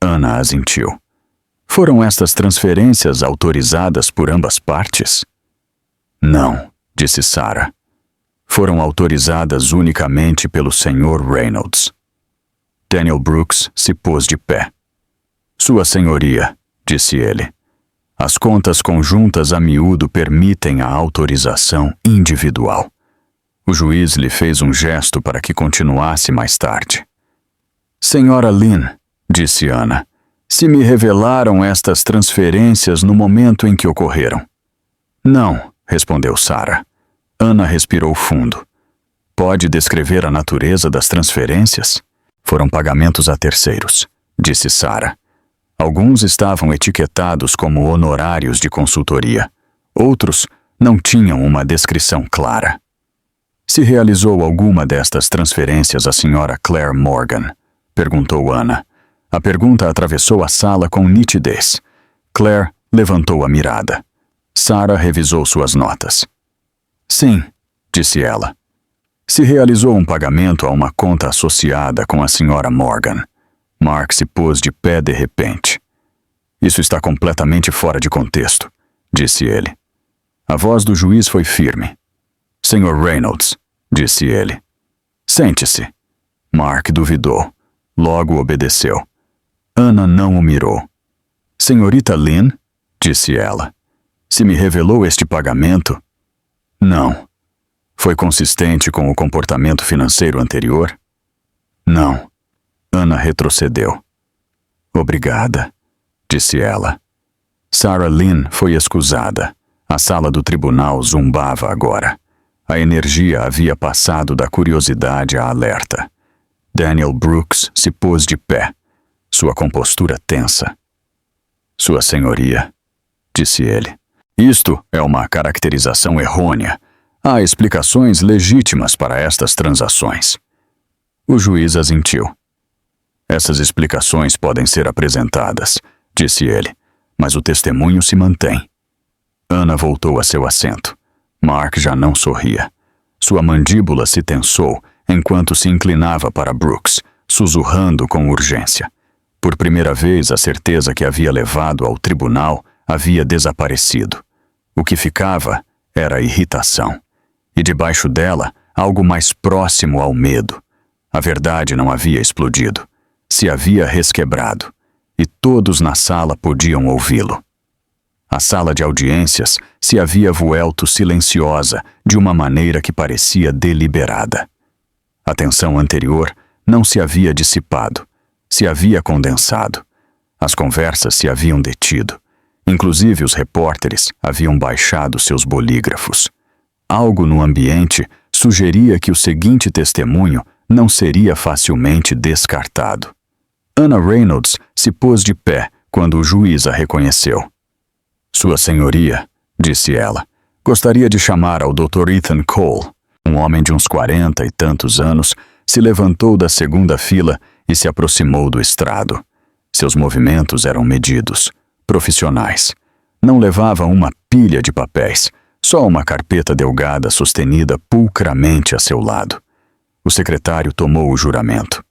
Anna assentiu. Foram estas transferências autorizadas por ambas partes? Não, disse Sarah. Foram autorizadas unicamente pelo Sr. Reynolds. Daniel Brooks se pôs de pé. Sua senhoria, disse ele. As contas conjuntas a miúdo permitem a autorização individual. O juiz lhe fez um gesto para que continuasse mais tarde. Senhora Lynn, disse Anna, se me revelaram estas transferências no momento em que ocorreram. Não, respondeu Sarah. Anna respirou fundo. Pode descrever a natureza das transferências? Foram pagamentos a terceiros, disse Sarah. Alguns estavam etiquetados como honorários de consultoria. Outros não tinham uma descrição clara. Se realizou alguma destas transferências à senhora Claire Morgan? Perguntou Anna. A pergunta atravessou a sala com nitidez. Claire levantou a mirada. Sarah revisou suas notas. Sim, disse ela. Se realizou um pagamento a uma conta associada com a senhora Morgan. Mark se pôs de pé de repente. Isso está completamente fora de contexto, disse ele. A voz do juiz foi firme. Sr. Reynolds, disse ele. Sente-se. Mark duvidou. Logo obedeceu. Anna não o mirou. Senhorita Lynn, disse ela. Se me revelou este pagamento? Não, Foi consistente com o comportamento financeiro anterior? Não. Ana retrocedeu. Obrigada, disse ela. Sarah Lynn foi escusada. A sala do tribunal zumbava agora. A energia havia passado da curiosidade à alerta. Daniel Brooks se pôs de pé, sua compostura tensa. Sua senhoria, disse ele, isto é uma caracterização errônea. Há explicações legítimas para estas transações. O juiz assentiu. Essas explicações podem ser apresentadas, disse ele, mas o testemunho se mantém. Ana voltou a seu assento. Mark já não sorria. Sua mandíbula se tensou enquanto se inclinava para Brooks, sussurrando com urgência. Por primeira vez, a certeza que havia levado ao tribunal havia desaparecido. O que ficava era a irritação. E debaixo dela, algo mais próximo ao medo. A verdade não havia explodido. Se havia resquebrado. E todos na sala podiam ouvi-lo. A sala de audiências se havia vuelto silenciosa de uma maneira que parecia deliberada. A tensão anterior não se havia dissipado, se havia condensado. As conversas se haviam detido. Inclusive os repórteres haviam baixado seus bolígrafos. Algo no ambiente sugeria que o seguinte testemunho não seria facilmente descartado. Anna Reynolds se pôs de pé quando o juiz a reconheceu. Sua senhoria, disse ela, gostaria de chamar ao Dr. Ethan Cole. Um homem de uns 40 e tantos anos se levantou da segunda fila e se aproximou do estrado. Seus movimentos eram medidos, profissionais. Não levava uma pilha de papéis, só uma carpeta delgada sostenida pulcramente a seu lado. O secretário tomou o juramento.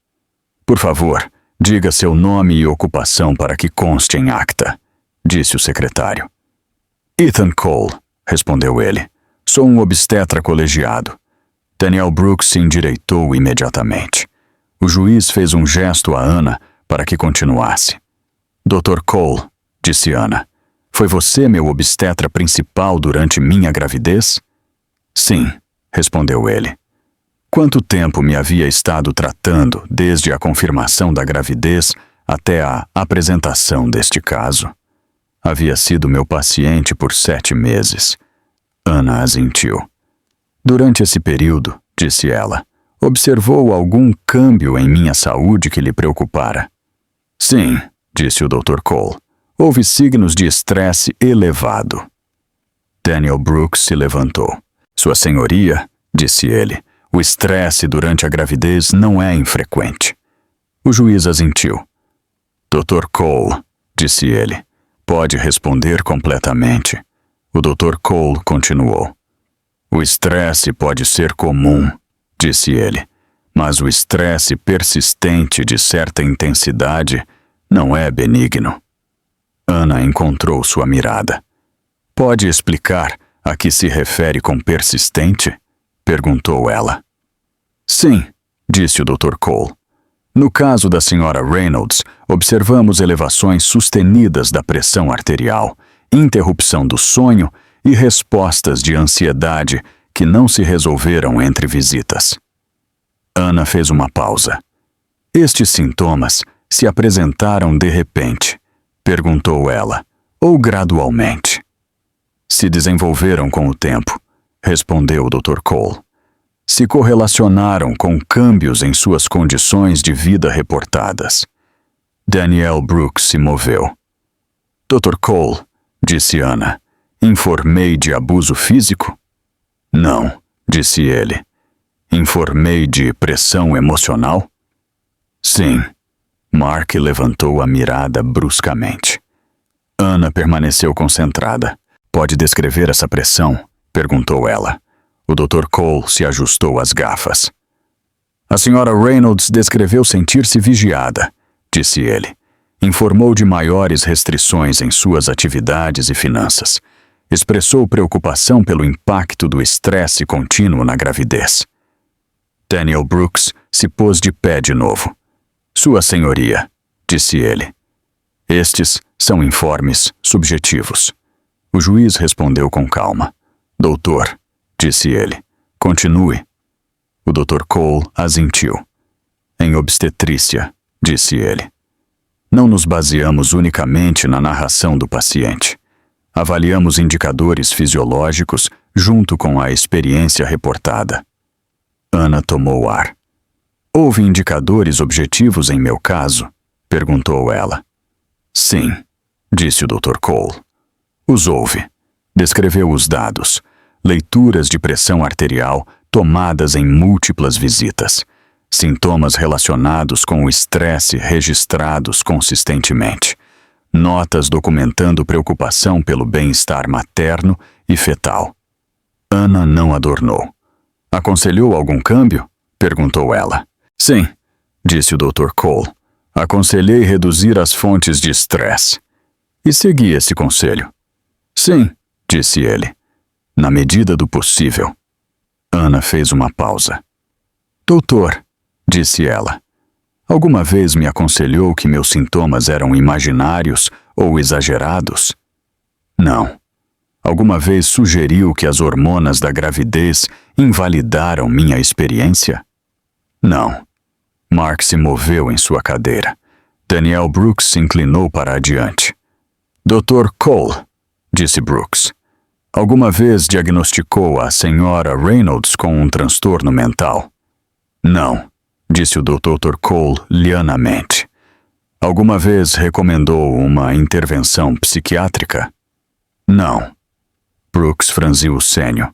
Por favor, diga seu nome e ocupação para que conste em acta, disse o secretário. Ethan Cole, respondeu ele. Sou um obstetra colegiado. Daniel Brooks se endireitou imediatamente. O juiz fez um gesto a Ana para que continuasse. Dr. Cole, disse Ana, foi você meu obstetra principal durante minha gravidez? Sim, respondeu ele. Quanto tempo me havia estado tratando desde a confirmação da gravidez até a apresentação deste caso? Havia sido meu paciente por 7 meses. Ana assentiu. Durante esse período, disse ela, observou algum câmbio em minha saúde que lhe preocupara? Sim, disse o Dr. Cole. Houve signos de estresse elevado. Daniel Brooks se levantou. Sua senhoria, disse ele, o estresse durante a gravidez não é infrequente. O juiz assentiu. Dr. Cole, disse ele, pode responder completamente. O Dr. Cole continuou. O estresse pode ser comum, disse ele, mas o estresse persistente de certa intensidade não é benigno. Ana encontrou sua mirada. Pode explicar a que se refere com persistente? Perguntou ela. Sim, disse o Dr. Cole. No caso da Sra. Reynolds, observamos elevações sustenidas da pressão arterial, interrupção do sonho e respostas de ansiedade que não se resolveram entre visitas. Ana fez uma pausa. Estes sintomas se apresentaram de repente, perguntou ela, ou gradualmente? Se desenvolveram com o tempo, respondeu o Dr. Cole. Se correlacionaram com câmbios em suas condições de vida reportadas. Daniel Brooks se moveu. Dr. Cole, disse Ana, informei de abuso físico? Não, disse ele. Informei de pressão emocional? Sim. Mark levantou a mirada bruscamente. Ana permaneceu concentrada. Pode descrever essa pressão? Perguntou ela. O Dr. Cole se ajustou as gafas. A Sra. Reynolds descreveu sentir-se vigiada, disse ele. Informou de maiores restrições em suas atividades e finanças. Expressou preocupação pelo impacto do estresse contínuo na gravidez. Daniel Brooks se pôs de pé de novo. Sua senhoria, disse ele. Estes são informes subjetivos. O juiz respondeu com calma. Doutor, disse ele, Continue. O Dr. Cole assentiu. Em obstetrícia, disse ele, não nos baseamos unicamente na narração do paciente. Avaliamos indicadores fisiológicos junto com a experiência reportada. Ana tomou ar. Houve indicadores objetivos em meu caso? Perguntou ela. Sim, disse o Dr. Cole. Os houve. Descreveu os dados. Leituras de pressão arterial tomadas em múltiplas visitas. Sintomas relacionados com o estresse registrados consistentemente. Notas documentando preocupação pelo bem-estar materno e fetal. Ana não adornou. Aconselhou algum câmbio? Perguntou ela. Sim, disse o Dr. Cole. Aconselhei reduzir as fontes de estresse. E segui esse conselho. Sim, disse ele. Na medida do possível. Ana fez uma pausa. Doutor, disse ela, alguma vez me aconselhou que meus sintomas eram imaginários ou exagerados? Não. Alguma vez sugeriu que as hormonas da gravidez invalidaram minha experiência? Não. Mark se moveu em sua cadeira. Daniel Brooks se inclinou para adiante. Dr. Cole, disse Brooks, alguma vez diagnosticou a senhora Reynolds com um transtorno mental? Não, disse o Dr. Cole lianamente. Alguma vez recomendou uma intervenção psiquiátrica? Não. Brooks franziu o senho.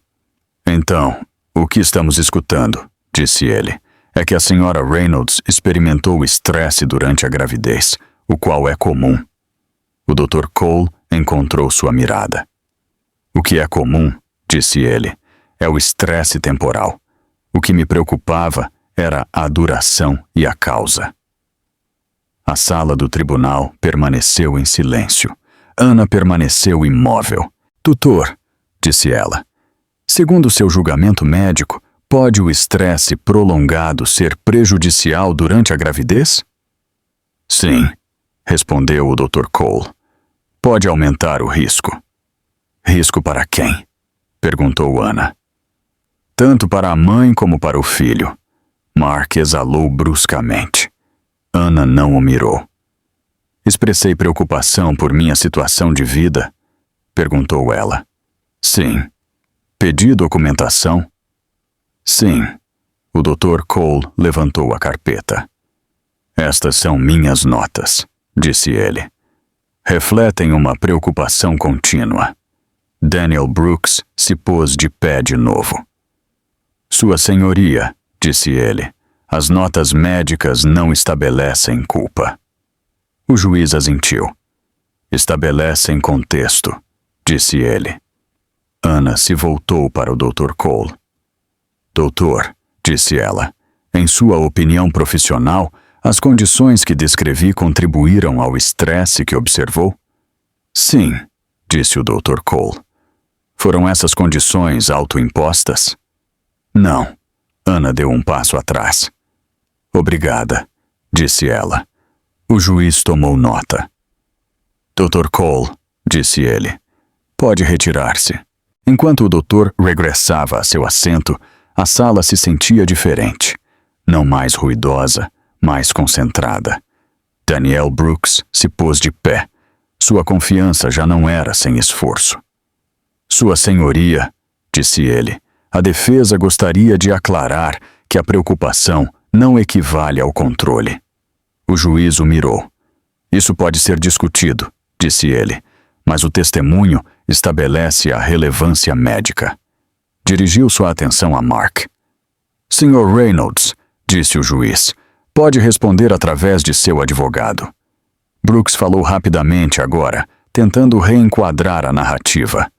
Então, o que estamos escutando, disse ele, é que a senhora Reynolds experimentou estresse durante a gravidez, o qual é comum. O Dr. Cole encontrou sua mirada. O que é comum, disse ele, é o estresse temporal. O que me preocupava era a duração e a causa. A sala do tribunal permaneceu em silêncio. Ana permaneceu imóvel. Tutor, disse ela, segundo seu julgamento médico, pode o estresse prolongado ser prejudicial durante a gravidez? Sim, respondeu o Dr. Cole. Pode aumentar o risco. Risco para quem? Perguntou Ana. Tanto para a mãe como para o filho. Mark exalou bruscamente. Ana não o mirou. Expressei preocupação por minha situação de vida? Perguntou ela. Sim. Pedi documentação? Sim. O Dr. Cole levantou a carpeta. Estas são minhas notas, disse ele. Refletem uma preocupação contínua. Daniel Brooks se pôs de pé de novo. Sua senhoria, disse ele, as notas médicas não estabelecem culpa. O juiz assentiu. Estabelecem contexto, disse ele. Ana se voltou para o Dr. Cole. Doutor, disse ela, em sua opinião profissional, as condições que descrevi contribuíram ao estresse que observou? Sim, disse o Dr. Cole. Foram essas condições autoimpostas? Não. Ana deu um passo atrás. Obrigada, disse ela. O juiz tomou nota. Dr. Cole, disse ele, pode retirar-se. Enquanto o doutor regressava a seu assento, a sala se sentia diferente. Não mais ruidosa, mais concentrada. Daniel Brooks se pôs de pé. Sua confiança já não era sem esforço. Sua senhoria, disse ele, a defesa gostaria de aclarar que a preocupação não equivale ao controle. O juiz o mirou. Isso pode ser discutido, disse ele, mas o testemunho estabelece a relevância médica. Dirigiu sua atenção a Mark. Sr. Reynolds, disse o juiz, pode responder através de seu advogado. Brooks falou rapidamente agora, tentando reenquadrar a narrativa.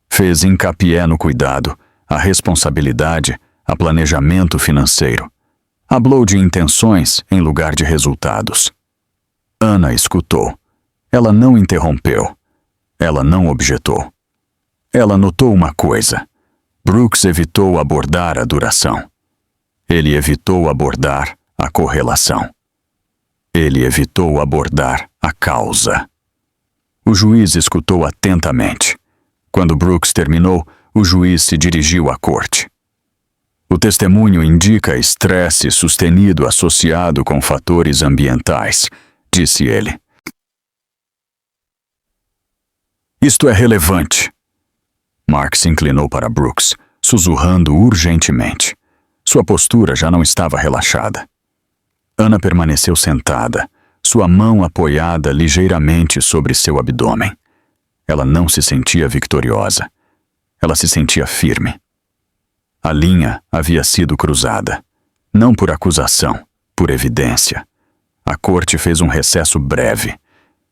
Fez encapié no cuidado, a responsabilidade, a planejamento financeiro. Hablou de intenções em lugar de resultados. Ana escutou. Ela não interrompeu. Ela não objetou. Ela notou uma coisa. Brooks evitou abordar a duração. Ele evitou abordar a correlação. Ele evitou abordar a causa. O juiz escutou atentamente. Quando Brooks terminou, o juiz se dirigiu à corte. O testemunho indica estresse sustenido associado com fatores ambientais, disse ele. Isto é relevante. Mark se inclinou para Brooks, sussurrando urgentemente. Sua postura já não estava relaxada. Ana permaneceu sentada, sua mão apoiada ligeiramente sobre seu abdômen. Ela não se sentia vitoriosa. Ela se sentia firme. A linha havia sido cruzada. Não por acusação, por evidência. A corte fez um recesso breve.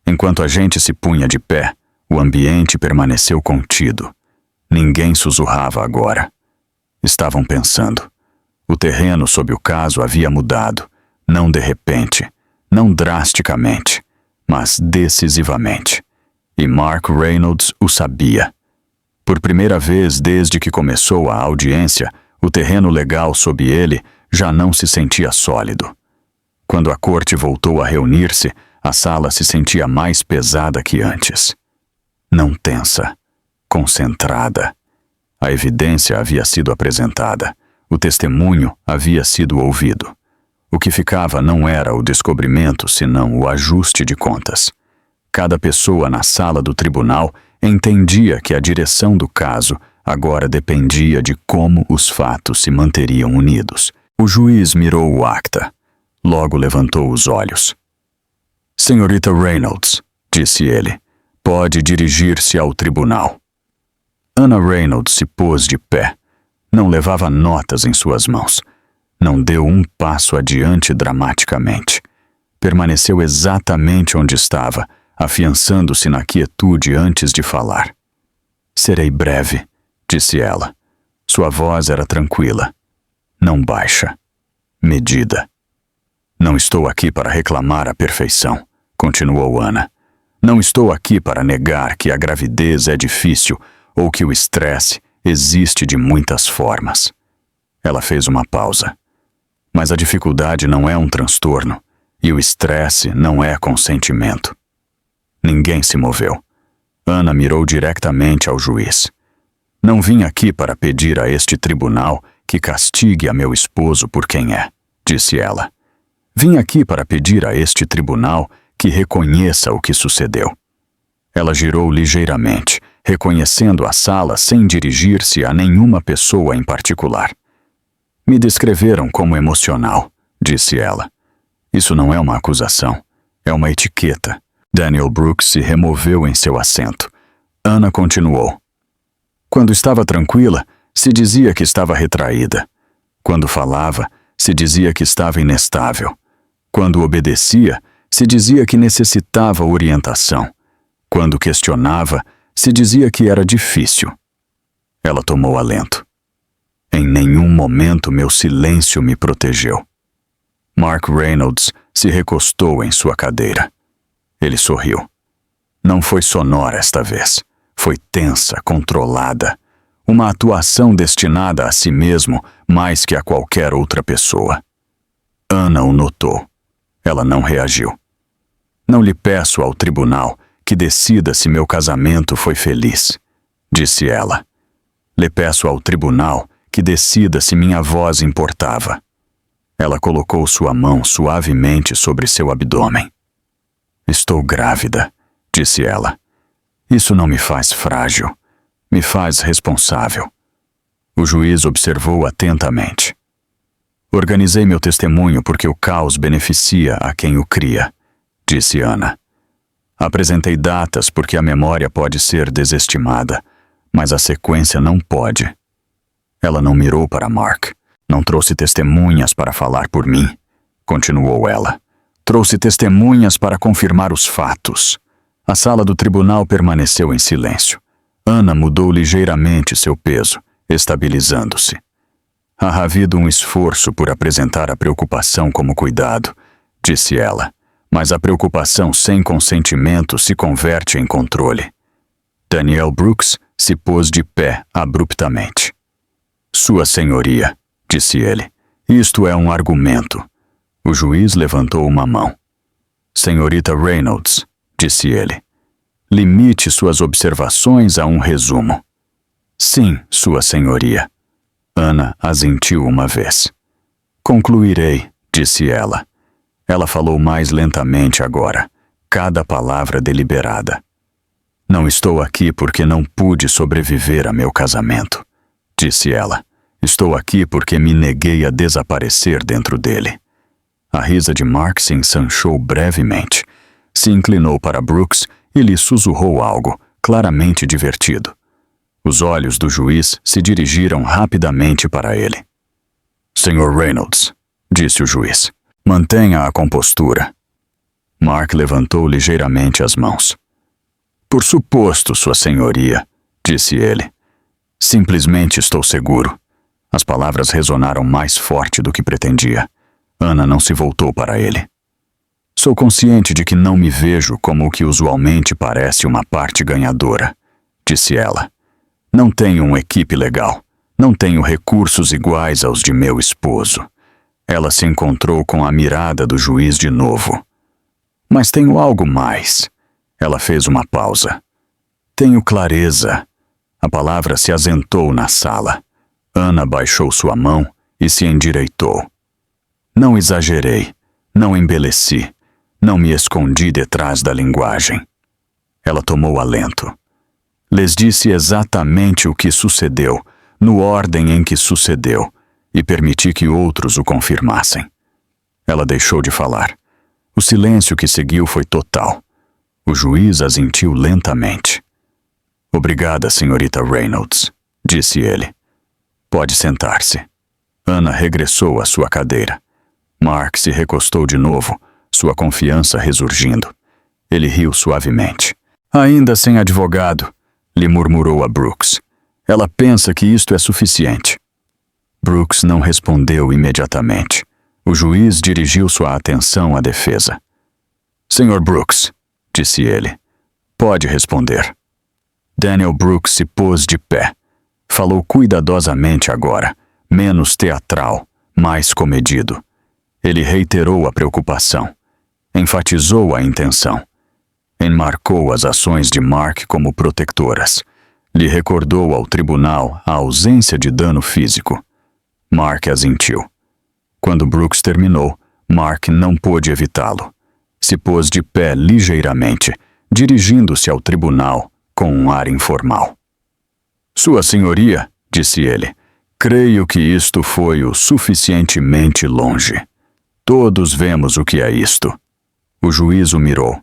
Enquanto a gente se punha de pé, o ambiente permaneceu contido. Ninguém sussurrava agora. Estavam pensando. O terreno sob o caso havia mudado, não de repente, não drasticamente, mas decisivamente. E Mark Reynolds o sabia. Por primeira vez desde que começou a audiência, o terreno legal sob ele já não se sentia sólido. Quando a corte voltou a reunir-se, a sala se sentia mais pesada que antes. Não tensa, concentrada. A evidência havia sido apresentada. O testemunho havia sido ouvido. O que ficava não era o descobrimento, senão o ajuste de contas. Cada pessoa na sala do tribunal entendia que a direção do caso agora dependia de como os fatos se manteriam unidos. O juiz mirou o acta. Logo levantou os olhos. Senhorita Reynolds, disse ele, pode dirigir-se ao tribunal. Ana Reynolds se pôs de pé. Não levava notas em suas mãos. Não deu um passo adiante dramaticamente. Permaneceu exatamente onde estava, afiançando-se na quietude antes de falar. Serei breve, disse ela. Sua voz era tranquila. Não baixa. Medida. Não estou aqui para reclamar a perfeição, continuou Ana. Não estou aqui para negar que a gravidez é difícil ou que o estresse existe de muitas formas. Ela fez uma pausa. Mas a dificuldade não é um transtorno e o estresse não é consentimento. Ninguém se moveu. Ana mirou diretamente ao juiz. Não vim aqui para pedir a este tribunal que castigue a meu esposo por quem é, disse ela. Vim aqui para pedir a este tribunal que reconheça o que sucedeu. Ela girou ligeiramente, reconhecendo a sala sem dirigir-se a nenhuma pessoa em particular. Me descreveram como emocional, disse ela. Isso não é uma acusação, é uma etiqueta. Daniel Brooks se removeu em seu assento. Ana continuou. Quando estava tranquila, se dizia que estava retraída. Quando falava, se dizia que estava inestável. Quando obedecia, se dizia que necessitava orientação. Quando questionava, se dizia que era difícil. Ela tomou alento. Em nenhum momento meu silêncio me protegeu. Mark Reynolds se recostou em sua cadeira. Ele sorriu. Não foi sonora esta vez. Foi tensa, controlada. Uma atuação destinada a si mesmo mais que a qualquer outra pessoa. Ana o notou. Ela não reagiu. Não lhe peço ao tribunal que decida se meu casamento foi feliz, disse ela. Lhe peço ao tribunal que decida se minha voz importava. Ela colocou sua mão suavemente sobre seu abdômen. Estou grávida, disse ela. Isso não me faz frágil, me faz responsável. O juiz observou atentamente. Organizei meu testemunho porque o caos beneficia a quem o cria, disse Ana. Apresentei datas porque a memória pode ser desestimada, mas a sequência não pode. Ela não mirou para Mark. Não trouxe testemunhas para falar por mim, continuou ela. Trouxe testemunhas para confirmar os fatos. A sala do tribunal permaneceu em silêncio. Ana mudou ligeiramente seu peso, estabilizando-se. Ha havido um esforço por apresentar a preocupação como cuidado, disse ela, mas a preocupação sem consentimento se converte em controle. Daniel Brooks se pôs de pé abruptamente. Sua senhoria, disse ele, isto é um argumento. O juiz levantou uma mão. Senhorita Reynolds, disse ele, limite suas observações a um resumo. Sim, sua senhoria. Ana assentiu uma vez. Concluirei, disse ela. Ela falou mais lentamente agora, cada palavra deliberada. Não estou aqui porque não pude sobreviver a meu casamento, disse ela. Estou aqui porque me neguei a desaparecer dentro dele. A risa de Mark se ensanchou brevemente. Se inclinou para Brooks e lhe sussurrou algo, claramente divertido. Os olhos do juiz se dirigiram rapidamente para ele. Sr. Reynolds, disse o juiz, mantenha a compostura. Mark levantou ligeiramente as mãos. Por suposto, Sua Senhoria, disse ele. Simplesmente estou seguro. As palavras ressonaram mais forte do que pretendia. Ana não se voltou para ele. Sou consciente de que não me vejo como o que usualmente parece uma parte ganhadora, disse ela. Não tenho uma equipe legal. Não tenho recursos iguais aos de meu esposo. Ela se encontrou com a mirada do juiz de novo. Mas tenho algo mais. Ela fez uma pausa. Tenho clareza. A palavra se azentou na sala. Ana baixou sua mão e se endireitou. Não exagerei, não embeleci, não me escondi detrás da linguagem. Ela tomou alento. Lhes disse exatamente o que sucedeu, no ordem em que sucedeu, e permiti que outros o confirmassem. Ela deixou de falar. O silêncio que seguiu foi total. O juiz assentiu lentamente. Obrigada, senhorita Reynolds, disse ele. Pode sentar-se. Ana regressou à sua cadeira. Mark se recostou de novo, sua confiança ressurgindo. Ele riu suavemente. Ainda sem advogado, lhe murmurou a Brooks. Ela pensa que isto é suficiente. Brooks não respondeu imediatamente. O juiz dirigiu sua atenção à defesa. Sr. Brooks, disse ele, pode responder. Daniel Brooks se pôs de pé. Falou cuidadosamente agora, menos teatral, mais comedido. Ele reiterou a preocupação. Enfatizou a intenção. Enmarcou as ações de Mark como protetoras. Lhe recordou ao tribunal a ausência de dano físico. Mark assentiu. Quando Brooks terminou, Mark não pôde evitá-lo. Se pôs de pé ligeiramente, dirigindo-se ao tribunal com um ar informal. Sua Senhoria, disse ele, creio que isto foi o suficientemente longe. Todos vemos o que é isto. O juiz o mirou.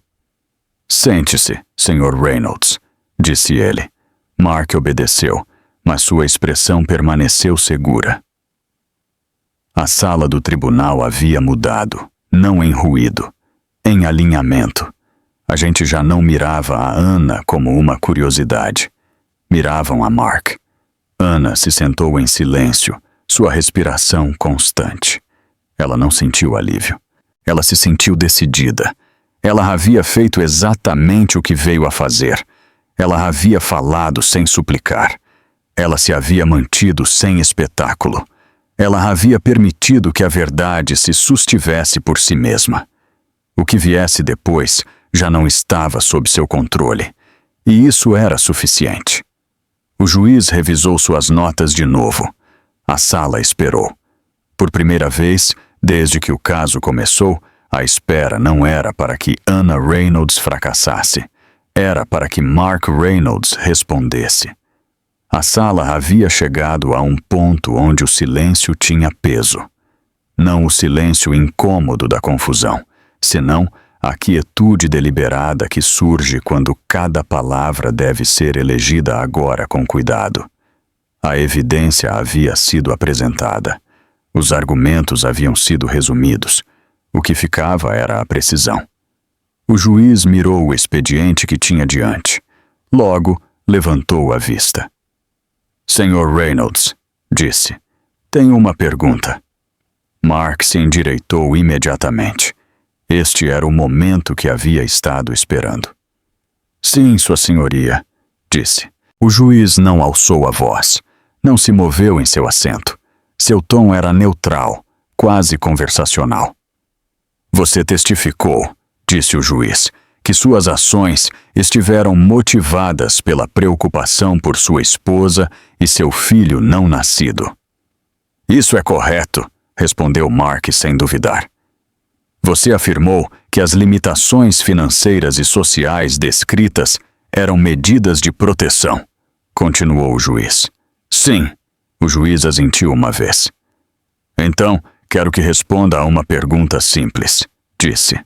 Sente-se, Sr. Reynolds, disse ele. Mark obedeceu, mas sua expressão permaneceu segura. A sala do tribunal havia mudado, não em ruído, em alinhamento. A gente já não mirava a Ana como uma curiosidade. Miravam a Mark. Ana se sentou em silêncio, sua respiração constante. Ela não sentiu alívio. Ela se sentiu decidida. Ela havia feito exatamente o que veio a fazer. Ela havia falado sem suplicar. Ela se havia mantido sem espetáculo. Ela havia permitido que a verdade se sustivesse por si mesma. O que viesse depois já não estava sob seu controle. E isso era suficiente. O juiz revisou suas notas de novo. A sala esperou. Por primeira vez, desde que o caso começou, a espera não era para que Ana Reynolds fracassasse. Era para que Mark Reynolds respondesse. A sala havia chegado a um ponto onde o silêncio tinha peso. Não o silêncio incômodo da confusão, senão a quietude deliberada que surge quando cada palavra deve ser elegida agora com cuidado. A evidência havia sido apresentada. Os argumentos haviam sido resumidos. O que ficava era a precisão. O juiz mirou o expediente que tinha diante. Logo, levantou a vista. Sr. Reynolds, disse, tenho uma pergunta. Mark se endireitou imediatamente. Este era o momento que havia estado esperando. Sim, Sua Senhoria, disse. O juiz não alçou a voz. Não se moveu em seu assento. Seu tom era neutral, quase conversacional. Você testificou, disse o juiz, que suas ações estiveram motivadas pela preocupação por sua esposa e seu filho não nascido. Isso é correto, respondeu Mark sem duvidar. Você afirmou que as limitações financeiras e sociais descritas eram medidas de proteção, continuou o juiz. Sim, o juiz assentiu uma vez. Então, quero que responda a uma pergunta simples, disse.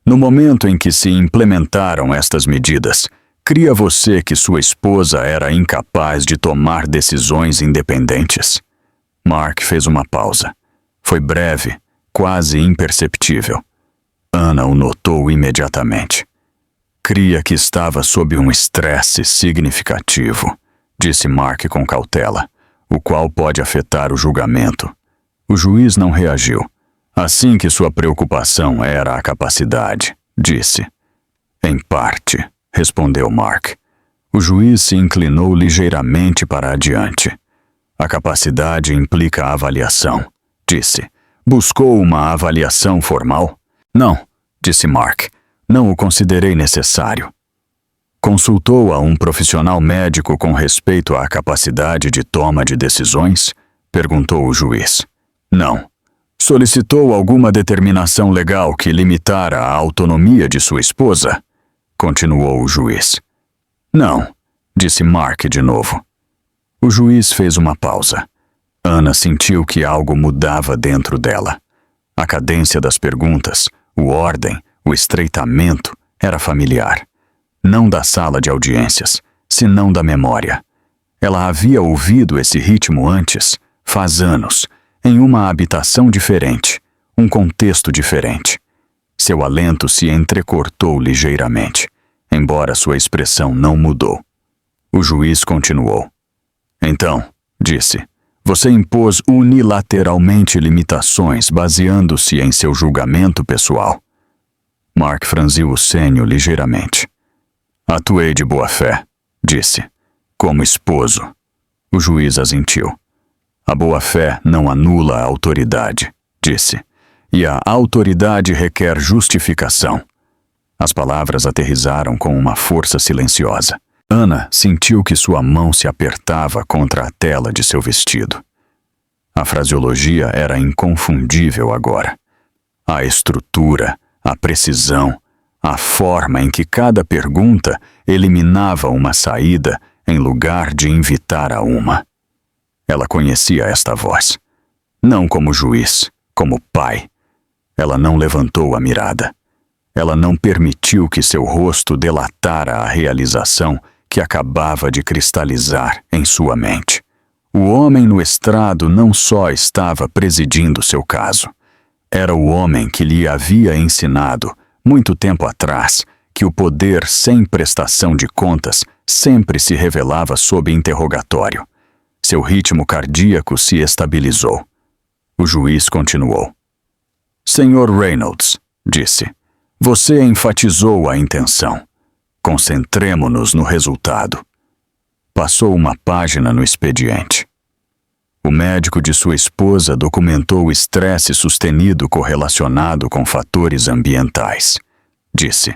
No momento em que se implementaram estas medidas, cria você que sua esposa era incapaz de tomar decisões independentes? Mark fez uma pausa. Foi breve, quase imperceptível. Ana o notou imediatamente. Cria que estava sob um estresse significativo, disse Mark com cautela, o qual pode afetar o julgamento. O juiz não reagiu. Assim que sua preocupação era a capacidade, disse. Em parte, respondeu Mark. O juiz se inclinou ligeiramente para adiante. A capacidade implica a avaliação, disse. Buscou uma avaliação formal? Não, disse Mark. Não o considerei necessário. Consultou a um profissional médico com respeito à capacidade de toma de decisões? Perguntou o juiz. Não. Solicitou alguma determinação legal que limitara a autonomia de sua esposa? Continuou o juiz. Não, disse Mark de novo. O juiz fez uma pausa. Ana sentiu que algo mudava dentro dela. A cadência das perguntas, o ordem, o estreitamento era familiar. Não da sala de audiências, senão da memória. Ela havia ouvido esse ritmo antes, faz anos, em uma habitação diferente, um contexto diferente. Seu alento se entrecortou ligeiramente, embora sua expressão não mudou. O juiz continuou. Então, disse, você impôs unilateralmente limitações baseando-se em seu julgamento pessoal. Mark franziu o senho ligeiramente. Atuei de boa fé, disse, como esposo. O juiz assentiu. A boa-fé não anula a autoridade, disse, e a autoridade requer justificação. As palavras aterrizaram com uma força silenciosa. Ana sentiu que sua mão se apertava contra a tela de seu vestido. A fraseologia era inconfundível agora. A estrutura, a precisão, a forma em que cada pergunta eliminava uma saída em lugar de invitar a uma. Ela conhecia esta voz. Não como juiz, como pai. Ela não levantou a mirada. Ela não permitiu que seu rosto delatara a realização que acabava de cristalizar em sua mente. O homem no estrado não só estava presidindo seu caso. Era o homem que lhe havia ensinado, muito tempo atrás, que o poder sem prestação de contas sempre se revelava sob interrogatório. Seu ritmo cardíaco se estabilizou. O juiz continuou. Senhor Reynolds, disse, você enfatizou a intenção. Concentremo-nos no resultado. Passou uma página no expediente. O médico de sua esposa documentou o estresse sustenido correlacionado com fatores ambientais. Disse,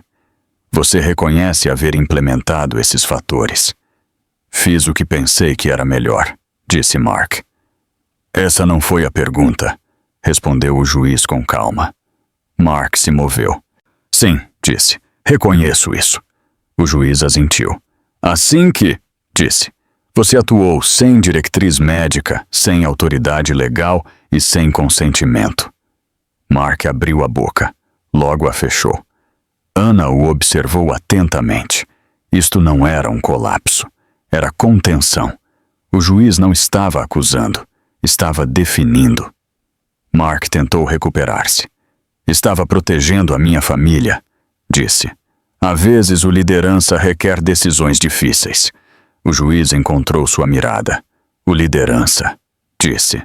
você reconhece haver implementado esses fatores. Fiz o que pensei que era melhor, disse Mark. Essa não foi a pergunta, respondeu o juiz com calma. Mark se moveu. Sim, disse, reconheço isso. O juiz assentiu. Assim que, disse, você atuou sem diretriz médica, sem autoridade legal e sem consentimento. Mark abriu a boca, logo a fechou. Ana o observou atentamente. Isto não era um colapso. Era contenção. O juiz não estava acusando, estava definindo. Mark tentou recuperar-se. Estava protegendo a minha família, disse. Às vezes o liderança requer decisões difíceis. O juiz encontrou sua mirada. O liderança, disse.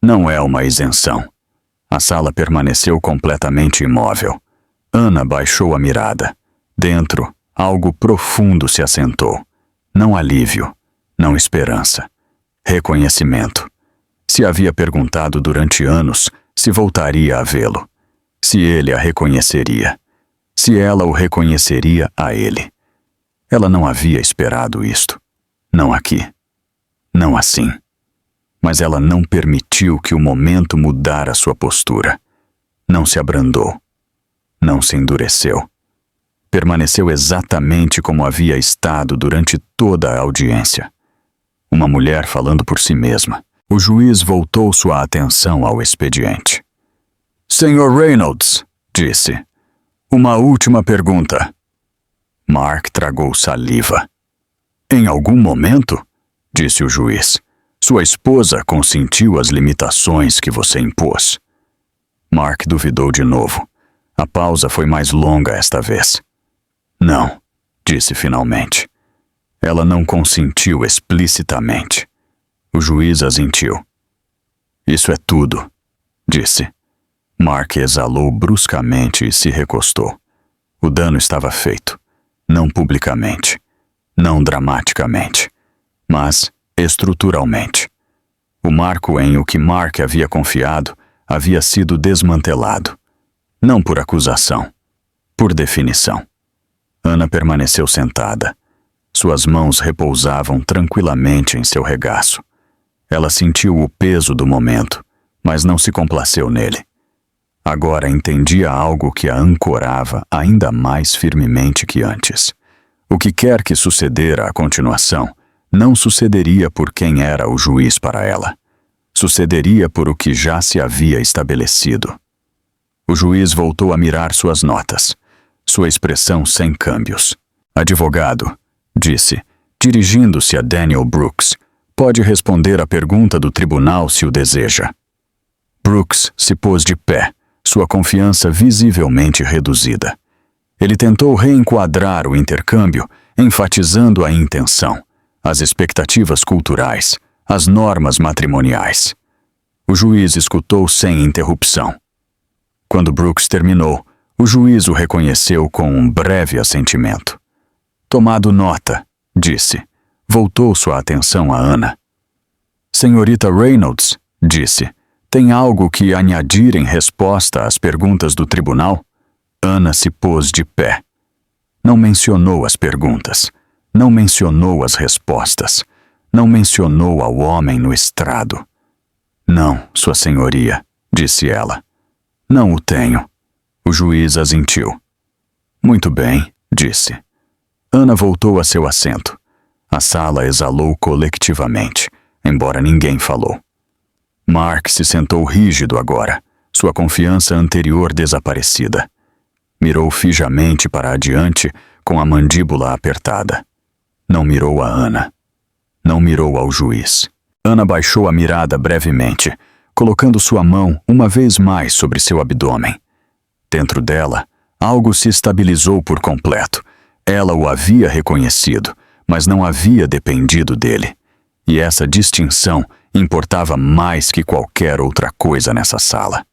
Não é uma isenção. A sala permaneceu completamente imóvel. Ana baixou a mirada. Dentro, algo profundo se assentou. Não alívio, não esperança. Reconhecimento. Se havia perguntado durante anos se voltaria a vê-lo. Se ele a reconheceria. Se ela o reconheceria a ele. Ela não havia esperado isto. Não aqui. Não assim. mas ela não permitiu que o momento mudara sua postura. Não se abrandou. Não se endureceu. Permaneceu exatamente como havia estado durante toda a audiência. Uma mulher falando por si mesma. O juiz voltou sua atenção ao expediente. Sr. Reynolds, disse. Uma última pergunta. Mark tragou saliva. Em algum momento, disse o juiz, sua esposa consentiu às limitações que você impôs. Mark duvidou de novo. A pausa foi mais longa esta vez. Não, disse finalmente. Ela não consentiu explicitamente. O juiz assentiu. Isso é tudo, disse. Mark exalou bruscamente e se recostou. O dano estava feito. Não publicamente, não dramaticamente, mas estruturalmente. O marco em o que Mark havia confiado havia sido desmantelado. Não por acusação, por definição. Ana permaneceu sentada. Suas mãos repousavam tranquilamente em seu regaço. Ela sentiu o peso do momento, mas não se complaceu nele. Agora entendia algo que a ancorava ainda mais firmemente que antes. O que quer que sucedera à continuação, não sucederia por quem era o juiz para ela. Sucederia por o que já se havia estabelecido. O juiz voltou a mirar suas notas, sua expressão sem câmbios. Advogado, disse, dirigindo-se a Daniel Brooks, pode responder à pergunta do tribunal se o deseja. Brooks se pôs de pé, sua confiança visivelmente reduzida. Ele tentou reenquadrar o intercâmbio, enfatizando a intenção, as expectativas culturais, as normas matrimoniais. O juiz escutou sem interrupção. Quando Brooks terminou, o juiz o reconheceu com um breve assentimento. Tomado nota, disse. Voltou sua atenção a Ana. Senhorita Reynolds, disse, tem algo que añadir em resposta às perguntas do tribunal? Ana se pôs de pé. Não mencionou as perguntas. Não mencionou as respostas. Não mencionou ao homem no estrado. Não, Sua Senhoria, disse ela. Não o tenho. O juiz assentiu. Muito bem, disse. Ana voltou a seu assento. A sala exalou colectivamente, embora ninguém falou. Mark se sentou rígido agora, sua confiança anterior desaparecida. Mirou fijamente para adiante, com a mandíbula apertada. Não mirou a Ana. Não mirou ao juiz. Ana baixou a mirada brevemente, colocando sua mão uma vez mais sobre seu abdômen. Dentro dela, algo se estabilizou por completo. Ela o havia reconhecido, mas não havia dependido dele. E essa distinção importava mais que qualquer outra coisa nessa sala.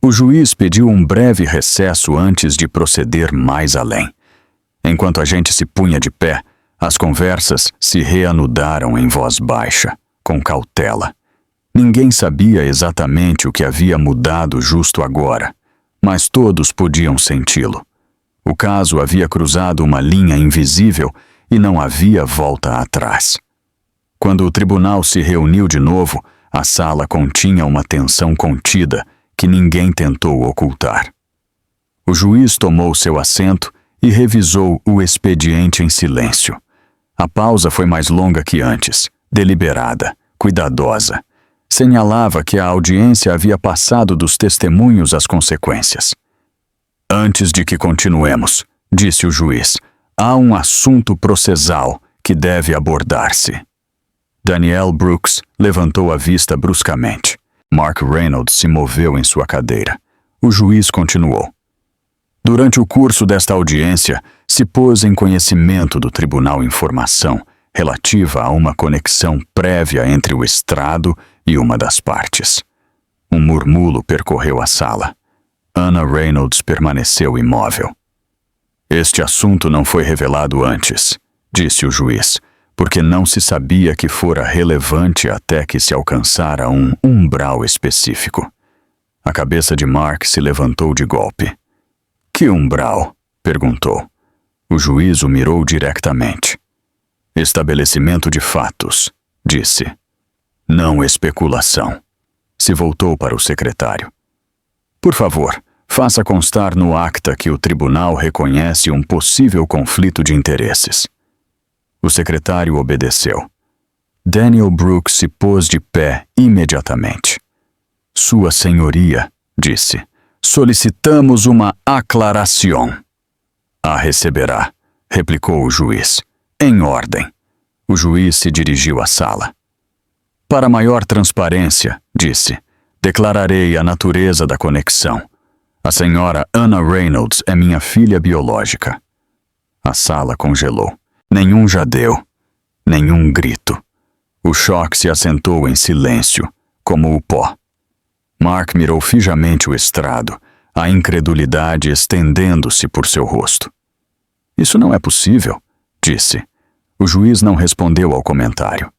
O juiz pediu um breve recesso antes de proceder mais além. Enquanto a gente se punha de pé, as conversas se reanudaram em voz baixa, com cautela. Ninguém sabia exatamente o que havia mudado justo agora, mas todos podiam senti-lo. O caso havia cruzado uma linha invisível e não havia volta atrás. Quando o tribunal se reuniu de novo, a sala continha uma tensão contida que ninguém tentou ocultar. O juiz tomou seu assento e revisou o expediente em silêncio. A pausa foi mais longa que antes, deliberada, cuidadosa. Señalava que a audiência havia passado dos testemunhos às consequências. Antes de que continuemos, disse o juiz, há um assunto processal que deve abordar-se. Daniel Brooks levantou a vista bruscamente. Mark Reynolds se moveu em sua cadeira. O juiz continuou. Durante o curso desta audiência, se pôs em conhecimento do tribunal informação relativa a uma conexão prévia entre o estrado e uma das partes. Um murmúrio percorreu a sala. Ana Reynolds permaneceu imóvel. Este assunto não foi revelado antes, disse o juiz, porque não se sabia que fora relevante até que se alcançara um umbral específico. A cabeça de Mark se levantou de golpe. Que umbral? Perguntou. O juiz o mirou diretamente. Estabelecimento de fatos, disse. não especulação. Se voltou para o secretário. Por favor, faça constar no acta que o tribunal reconhece um possível conflito de interesses. O secretário obedeceu. Daniel Brooks se pôs de pé imediatamente. Sua Senhoria, disse, solicitamos uma aclaração. A receberá, replicou o juiz. Em ordem. O juiz se dirigiu à sala. Para maior transparência, disse, declararei a natureza da conexão. A senhora Anna Reynolds é minha filha biológica. A sala congelou. Nenhum jadeu, nenhum grito. O choque se assentou em silêncio, como o pó. Mark mirou fijamente o estrado, a incredulidade estendendo-se por seu rosto. Isso não é possível, disse. O juiz não respondeu ao comentário.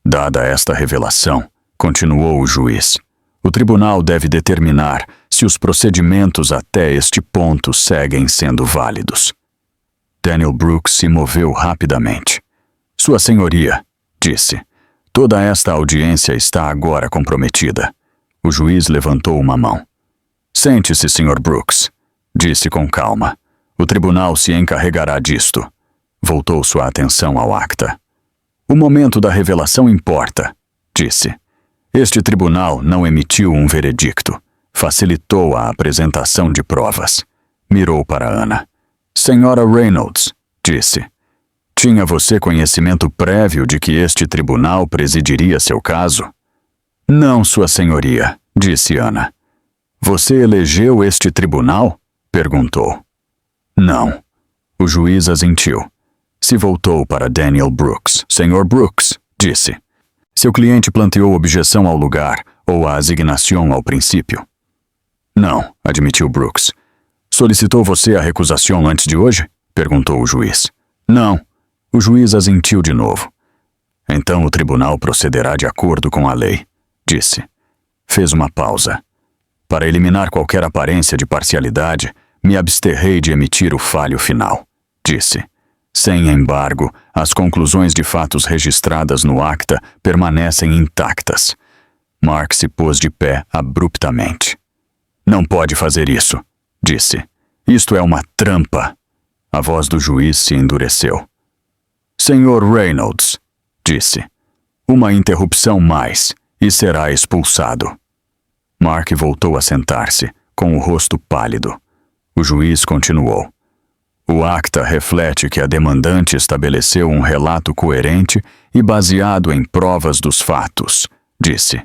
Dada esta revelação, continuou o juiz, o tribunal deve determinar se os procedimentos até este ponto seguem sendo válidos. Daniel Brooks se moveu rapidamente. Sua Senhoria, disse, toda esta audiência está agora comprometida. O juiz levantou uma mão. Sente-se, Sr. Brooks, disse com calma. O tribunal se encarregará disto. Voltou sua atenção ao acta. O momento da revelação importa, disse. Este tribunal não emitiu um veredicto. Facilitou a apresentação de provas. Mirou para Ana. Senhora Reynolds, disse. Tinha você conhecimento prévio de que este tribunal presidiria seu caso? Não, Sua Senhoria, disse Ana. Você elegeu este tribunal? Perguntou. Não. O juiz assentiu. Se voltou para Daniel Brooks. Sr. Brooks, disse. Seu cliente planteou objeção ao lugar ou à asignação ao princípio? Não, admitiu Brooks. Solicitou você a recusação antes de hoje? Perguntou o juiz. Não. O juiz assentiu de novo. Então o tribunal procederá de acordo com a lei, disse. Fez uma pausa. Para eliminar qualquer aparência de parcialidade, me absterrei de emitir o falho final, disse. Sem embargo, as conclusões de fatos registradas no acta permanecem intactas. Mark se pôs de pé abruptamente. Não pode fazer isso, disse. Isto é uma trampa. A voz do juiz se endureceu. Senhor Reynolds, disse. Uma interrupção mais e será expulsado. Mark voltou a sentar-se, com o rosto pálido. O juiz continuou. O acta reflete que a demandante estabeleceu um relato coerente e baseado em provas dos fatos, disse.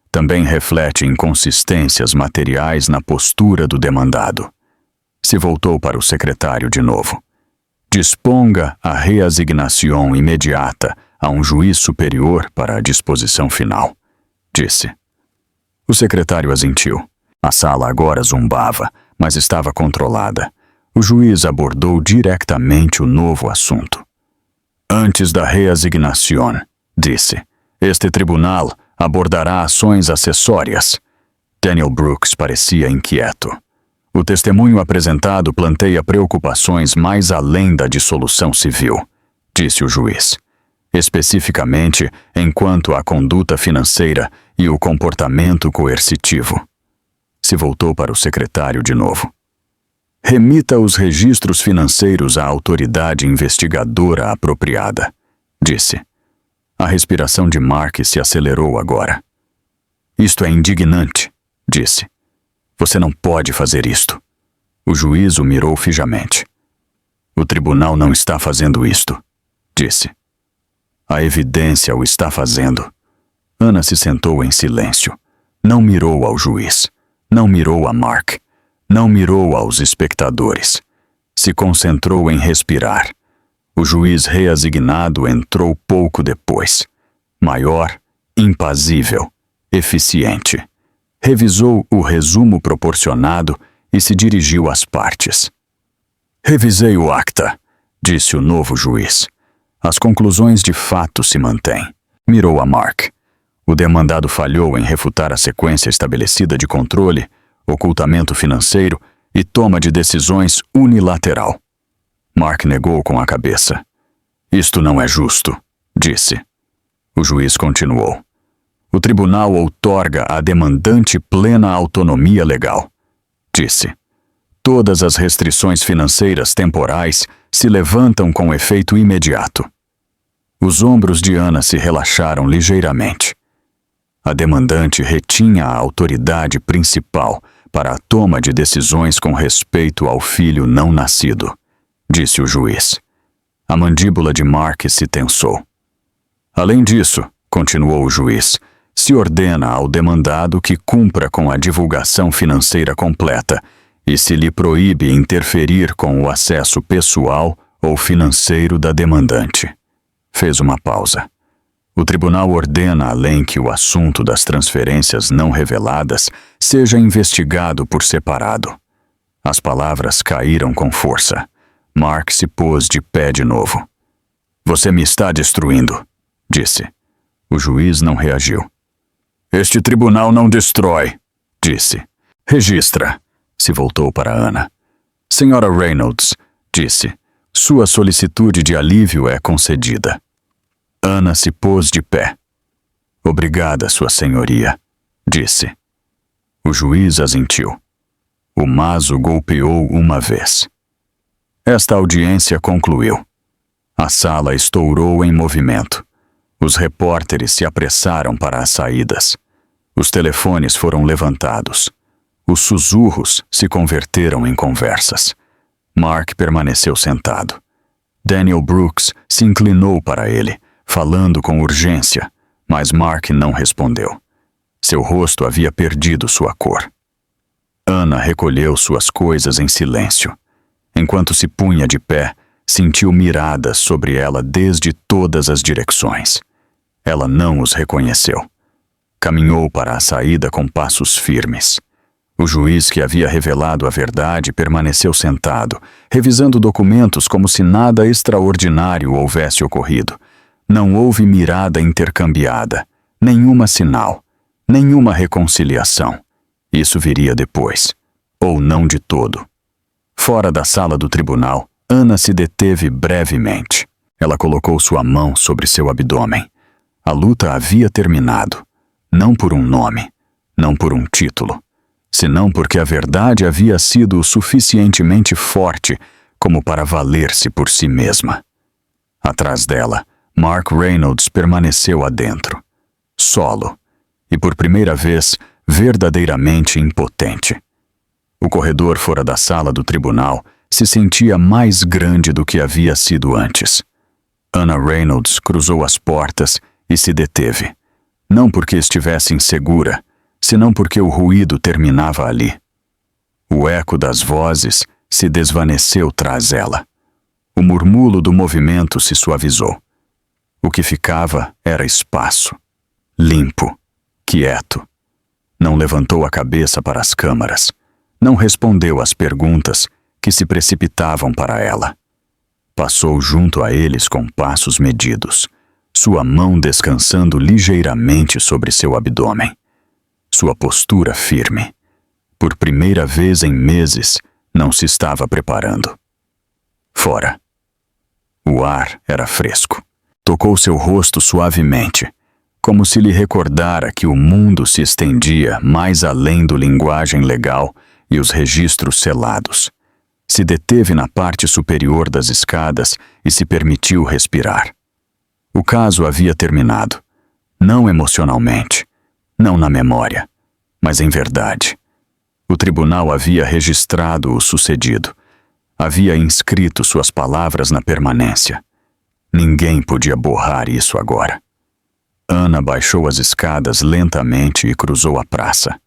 Também reflete inconsistências materiais na postura do demandado. Se voltou para o secretário de novo. Disponga a reasignação imediata a um juiz superior para a disposição final, disse. O secretário assentiu. A sala agora zumbava, mas estava controlada. O juiz abordou diretamente o novo assunto. Antes da reasignação, disse, este tribunal abordará ações acessórias. Daniel Brooks parecia inquieto. O testemunho apresentado planteia preocupações mais além da dissolução civil, disse o juiz. Especificamente enquanto à conduta financeira e o comportamento coercitivo. Se voltou para o secretário de novo. Remita os registros financeiros à autoridade investigadora apropriada, disse. A respiração de Mark se acelerou agora. Isto é indignante, disse. Você não pode fazer isto. O juiz o mirou fijamente. O tribunal não está fazendo isto, disse. A evidência o está fazendo. Ana se sentou em silêncio. Não mirou ao juiz. Não mirou a Mark. Não mirou aos espectadores. Se concentrou em respirar. O juiz reasignado entrou pouco depois. Maior, impazível, eficiente. Revisou o resumo proporcionado e se dirigiu às partes. Revisei o acta, disse o novo juiz. As conclusões de fato se mantêm. Mirou a Mark. O demandado falhou em refutar a sequência estabelecida de controle, ocultamento financeiro e toma de decisões unilateral. Mark negou com a cabeça. Isto não é justo, disse. O juiz continuou. O tribunal outorga à demandante plena autonomia legal, disse. Todas as restrições financeiras temporais se levantam com efeito imediato. Os ombros de Ana se relaxaram ligeiramente. A demandante retinha a autoridade principal para a toma de decisões com respeito ao filho não nascido, disse o juiz. A mandíbula de Mark se tensou. Além disso, continuou o juiz, se ordena ao demandado que cumpra com a divulgação financeira completa e se lhe proíbe interferir com o acesso pessoal ou financeiro da demandante. Fez uma pausa. O tribunal ordena além que o assunto das transferências não reveladas seja investigado por separado. As palavras caíram com força. Mark se pôs de pé de novo. Você me está destruindo, disse. O juiz não reagiu. Este tribunal não destrói, disse. Registra. Se voltou para Ana. Senhora Reynolds, disse. Sua solicitude de alívio é concedida. Ana se pôs de pé. Obrigada, Sua Senhoria, disse. O juiz assentiu. O maso golpeou uma vez. Esta audiência concluiu. A sala estourou em movimento. Os repórteres se apressaram para as saídas. Os telefones foram levantados. Os sussurros se converteram em conversas. Mark permaneceu sentado. Daniel Brooks se inclinou para ele, falando com urgência, mas Mark não respondeu. Seu rosto havia perdido sua cor. Ana recolheu suas coisas em silêncio. Enquanto se punha de pé, sentiu miradas sobre ela desde todas as direções. Ela não os reconheceu. Caminhou para a saída com passos firmes. O juiz que havia revelado a verdade permaneceu sentado, revisando documentos como se nada extraordinário houvesse ocorrido. Não houve mirada intercambiada, nenhuma sinal, nenhuma reconciliação. Isso viria depois, ou não de todo. Fora da sala do tribunal, Ana se deteve brevemente. Ela colocou sua mão sobre seu abdômen. A luta havia terminado, não por um nome, não por um título, senão porque a verdade havia sido o suficientemente forte como para valer-se por si mesma. Atrás dela, Mark Reynolds permaneceu adentro, solo, e por primeira vez, verdadeiramente impotente. O corredor fora da sala do tribunal se sentia mais grande do que havia sido antes. Ana Reynolds cruzou as portas e se deteve, não porque estivesse insegura, senão porque o ruído terminava ali. O eco das vozes se desvaneceu tras ela. O murmúrio do movimento se suavizou. O que ficava era espaço, limpo, quieto. Não levantou a cabeça para as câmaras. Não respondeu às perguntas que se precipitavam para ela. Passou junto a eles com passos medidos, sua mão descansando ligeiramente sobre seu abdômen. Sua postura firme. Por primeira vez em meses, não se estava preparando. Fora. O ar era fresco. Tocou seu rosto suavemente, como se lhe recordara que o mundo se estendia mais além do linguagem legal e os registros selados. Se deteve na parte superior das escadas e se permitiu respirar. O caso havia terminado, não emocionalmente, não na memória, mas em verdade. O tribunal havia registrado o sucedido, havia inscrito suas palavras na permanência. Ninguém podia borrar isso agora. Ana baixou as escadas lentamente e cruzou a praça.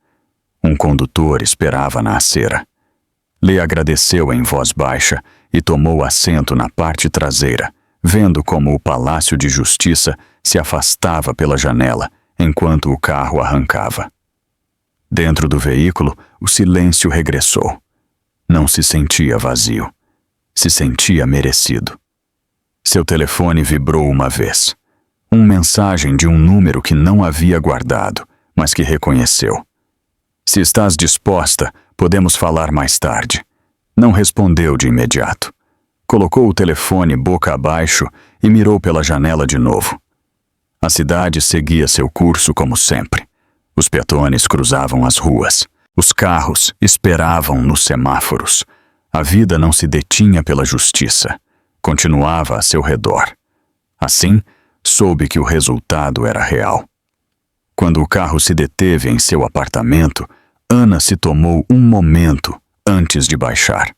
Um condutor esperava na acera. Lhe agradeceu em voz baixa e tomou assento na parte traseira, vendo como o Palácio de Justiça se afastava pela janela enquanto o carro arrancava. Dentro do veículo, o silêncio regressou. Não se sentia vazio. Se sentia merecido. Seu telefone vibrou uma vez. Uma mensagem de um número que não havia guardado, mas que reconheceu. Se estás disposta, podemos falar mais tarde. Não respondeu de imediato. Colocou o telefone boca abaixo e mirou pela janela de novo. A cidade seguia seu curso como sempre. Os peatones cruzavam as ruas. Os carros esperavam nos semáforos. A vida não se detinha pela justiça. Continuava a seu redor. Assim, soube que o resultado era real. Quando o carro se deteve em seu apartamento, Ana se tomou um momento antes de baixar.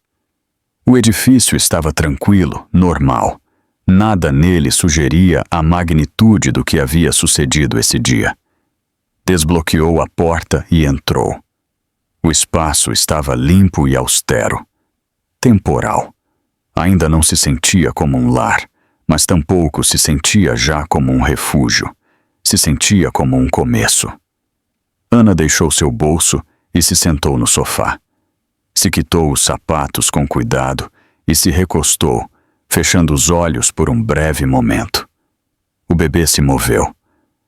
O edifício estava tranquilo, normal. Nada nele sugeria a magnitude do que havia sucedido esse dia. Desbloqueou a porta e entrou. O espaço estava limpo e austero. Temporal. Ainda não se sentia como um lar, mas tampouco se sentia já como um refúgio. Se sentia como um começo. Ana deixou seu bolso e se sentou no sofá. Se quitou os sapatos com cuidado e se recostou, fechando os olhos por um breve momento. O bebê se moveu.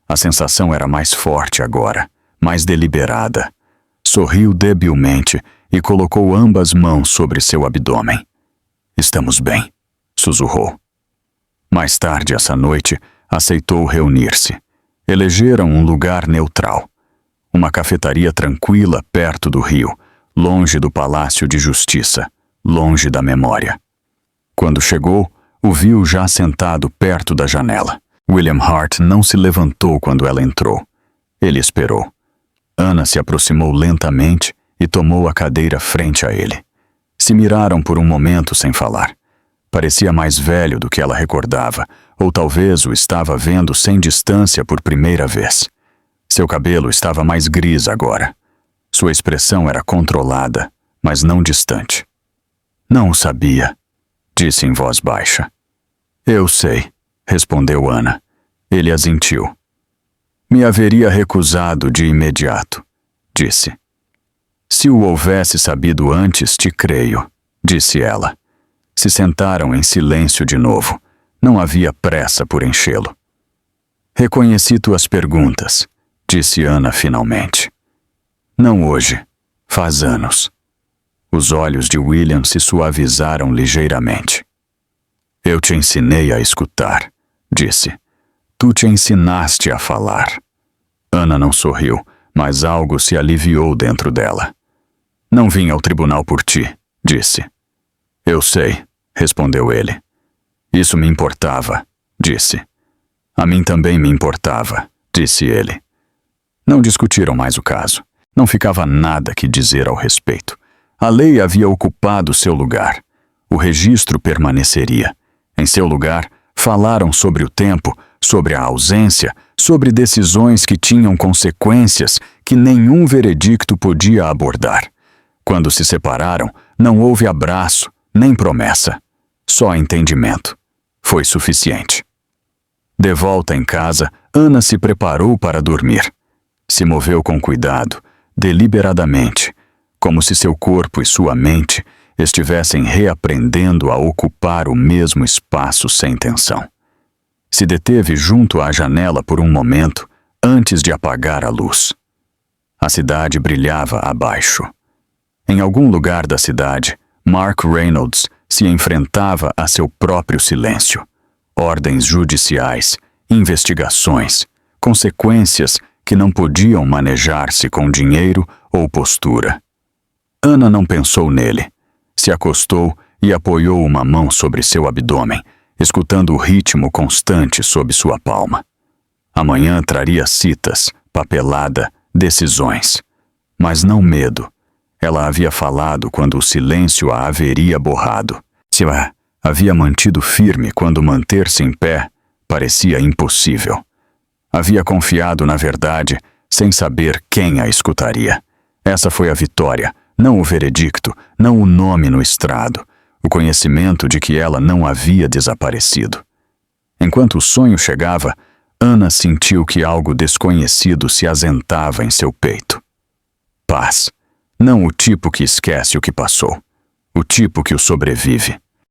A sensação era mais forte agora, mais deliberada. Sorriu debilmente e colocou ambas mãos sobre seu abdômen. "Estamos bem", sussurrou. Mais tarde essa noite, aceitou reunir-se. Elegeram um lugar neutral. Uma cafetaria tranquila perto do rio, longe do Palácio de Justiça, longe da memória. Quando chegou, o viu já sentado perto da janela. William Hart não se levantou quando ela entrou. Ele esperou. Ana se aproximou lentamente e tomou a cadeira frente a ele. Se miraram por um momento sem falar. Parecia mais velho do que ela recordava, ou talvez o estava vendo sem distância por primeira vez. Seu cabelo estava mais gris agora. Sua expressão era controlada, mas não distante. "Não o sabia", disse em voz baixa. "Eu sei", respondeu Ana. Ele assentiu. "Me haveria recusado de imediato", disse. "Se o houvesse sabido antes, te creio", disse ela. Se sentaram em silêncio de novo. Não havia pressa por enchê-lo. "Reconheci tuas perguntas", disse Ana finalmente. "Não hoje. Faz anos." Os olhos de William se suavizaram ligeiramente. "Eu te ensinei a escutar", disse. "Tu te ensinaste a falar." Ana não sorriu, mas algo se aliviou dentro dela. "Não vim ao tribunal por ti", disse. "Eu sei", respondeu ele. "Isso me importava", disse. "A mim também me importava", disse ele. Não discutiram mais o caso. Não ficava nada que dizer ao respeito. A lei havia ocupado seu lugar. O registro permaneceria. Em seu lugar, falaram sobre o tempo, sobre a ausência, sobre decisões que tinham consequências que nenhum veredicto podia abordar. Quando se separaram, não houve abraço, nem promessa. Só entendimento. Foi suficiente. De volta em casa, Ana se preparou para dormir. Se moveu com cuidado, deliberadamente, como se seu corpo e sua mente estivessem reaprendendo a ocupar o mesmo espaço sem tensão. Se deteve junto à janela por um momento, antes de apagar a luz. A cidade brilhava abaixo. Em algum lugar da cidade, Mark Reynolds se enfrentava a seu próprio silêncio. Ordens judiciais, investigações, consequências que não podiam manejar-se com dinheiro ou postura. Ana não pensou nele. Se acostou e apoiou uma mão sobre seu abdômen, escutando o ritmo constante sob sua palma. Amanhã traria citas, papelada, decisões. Mas não medo. Ela havia falado quando o silêncio a haveria borrado. Se a havia mantido firme quando manter-se em pé parecia impossível. Havia confiado na verdade, sem saber quem a escutaria. Essa foi a vitória, não o veredicto, não o nome no estrado, o conhecimento de que ela não havia desaparecido. Enquanto o sonho chegava, Ana sentiu que algo desconhecido se assentava em seu peito. Paz. Não o tipo que esquece o que passou. O tipo que o sobrevive.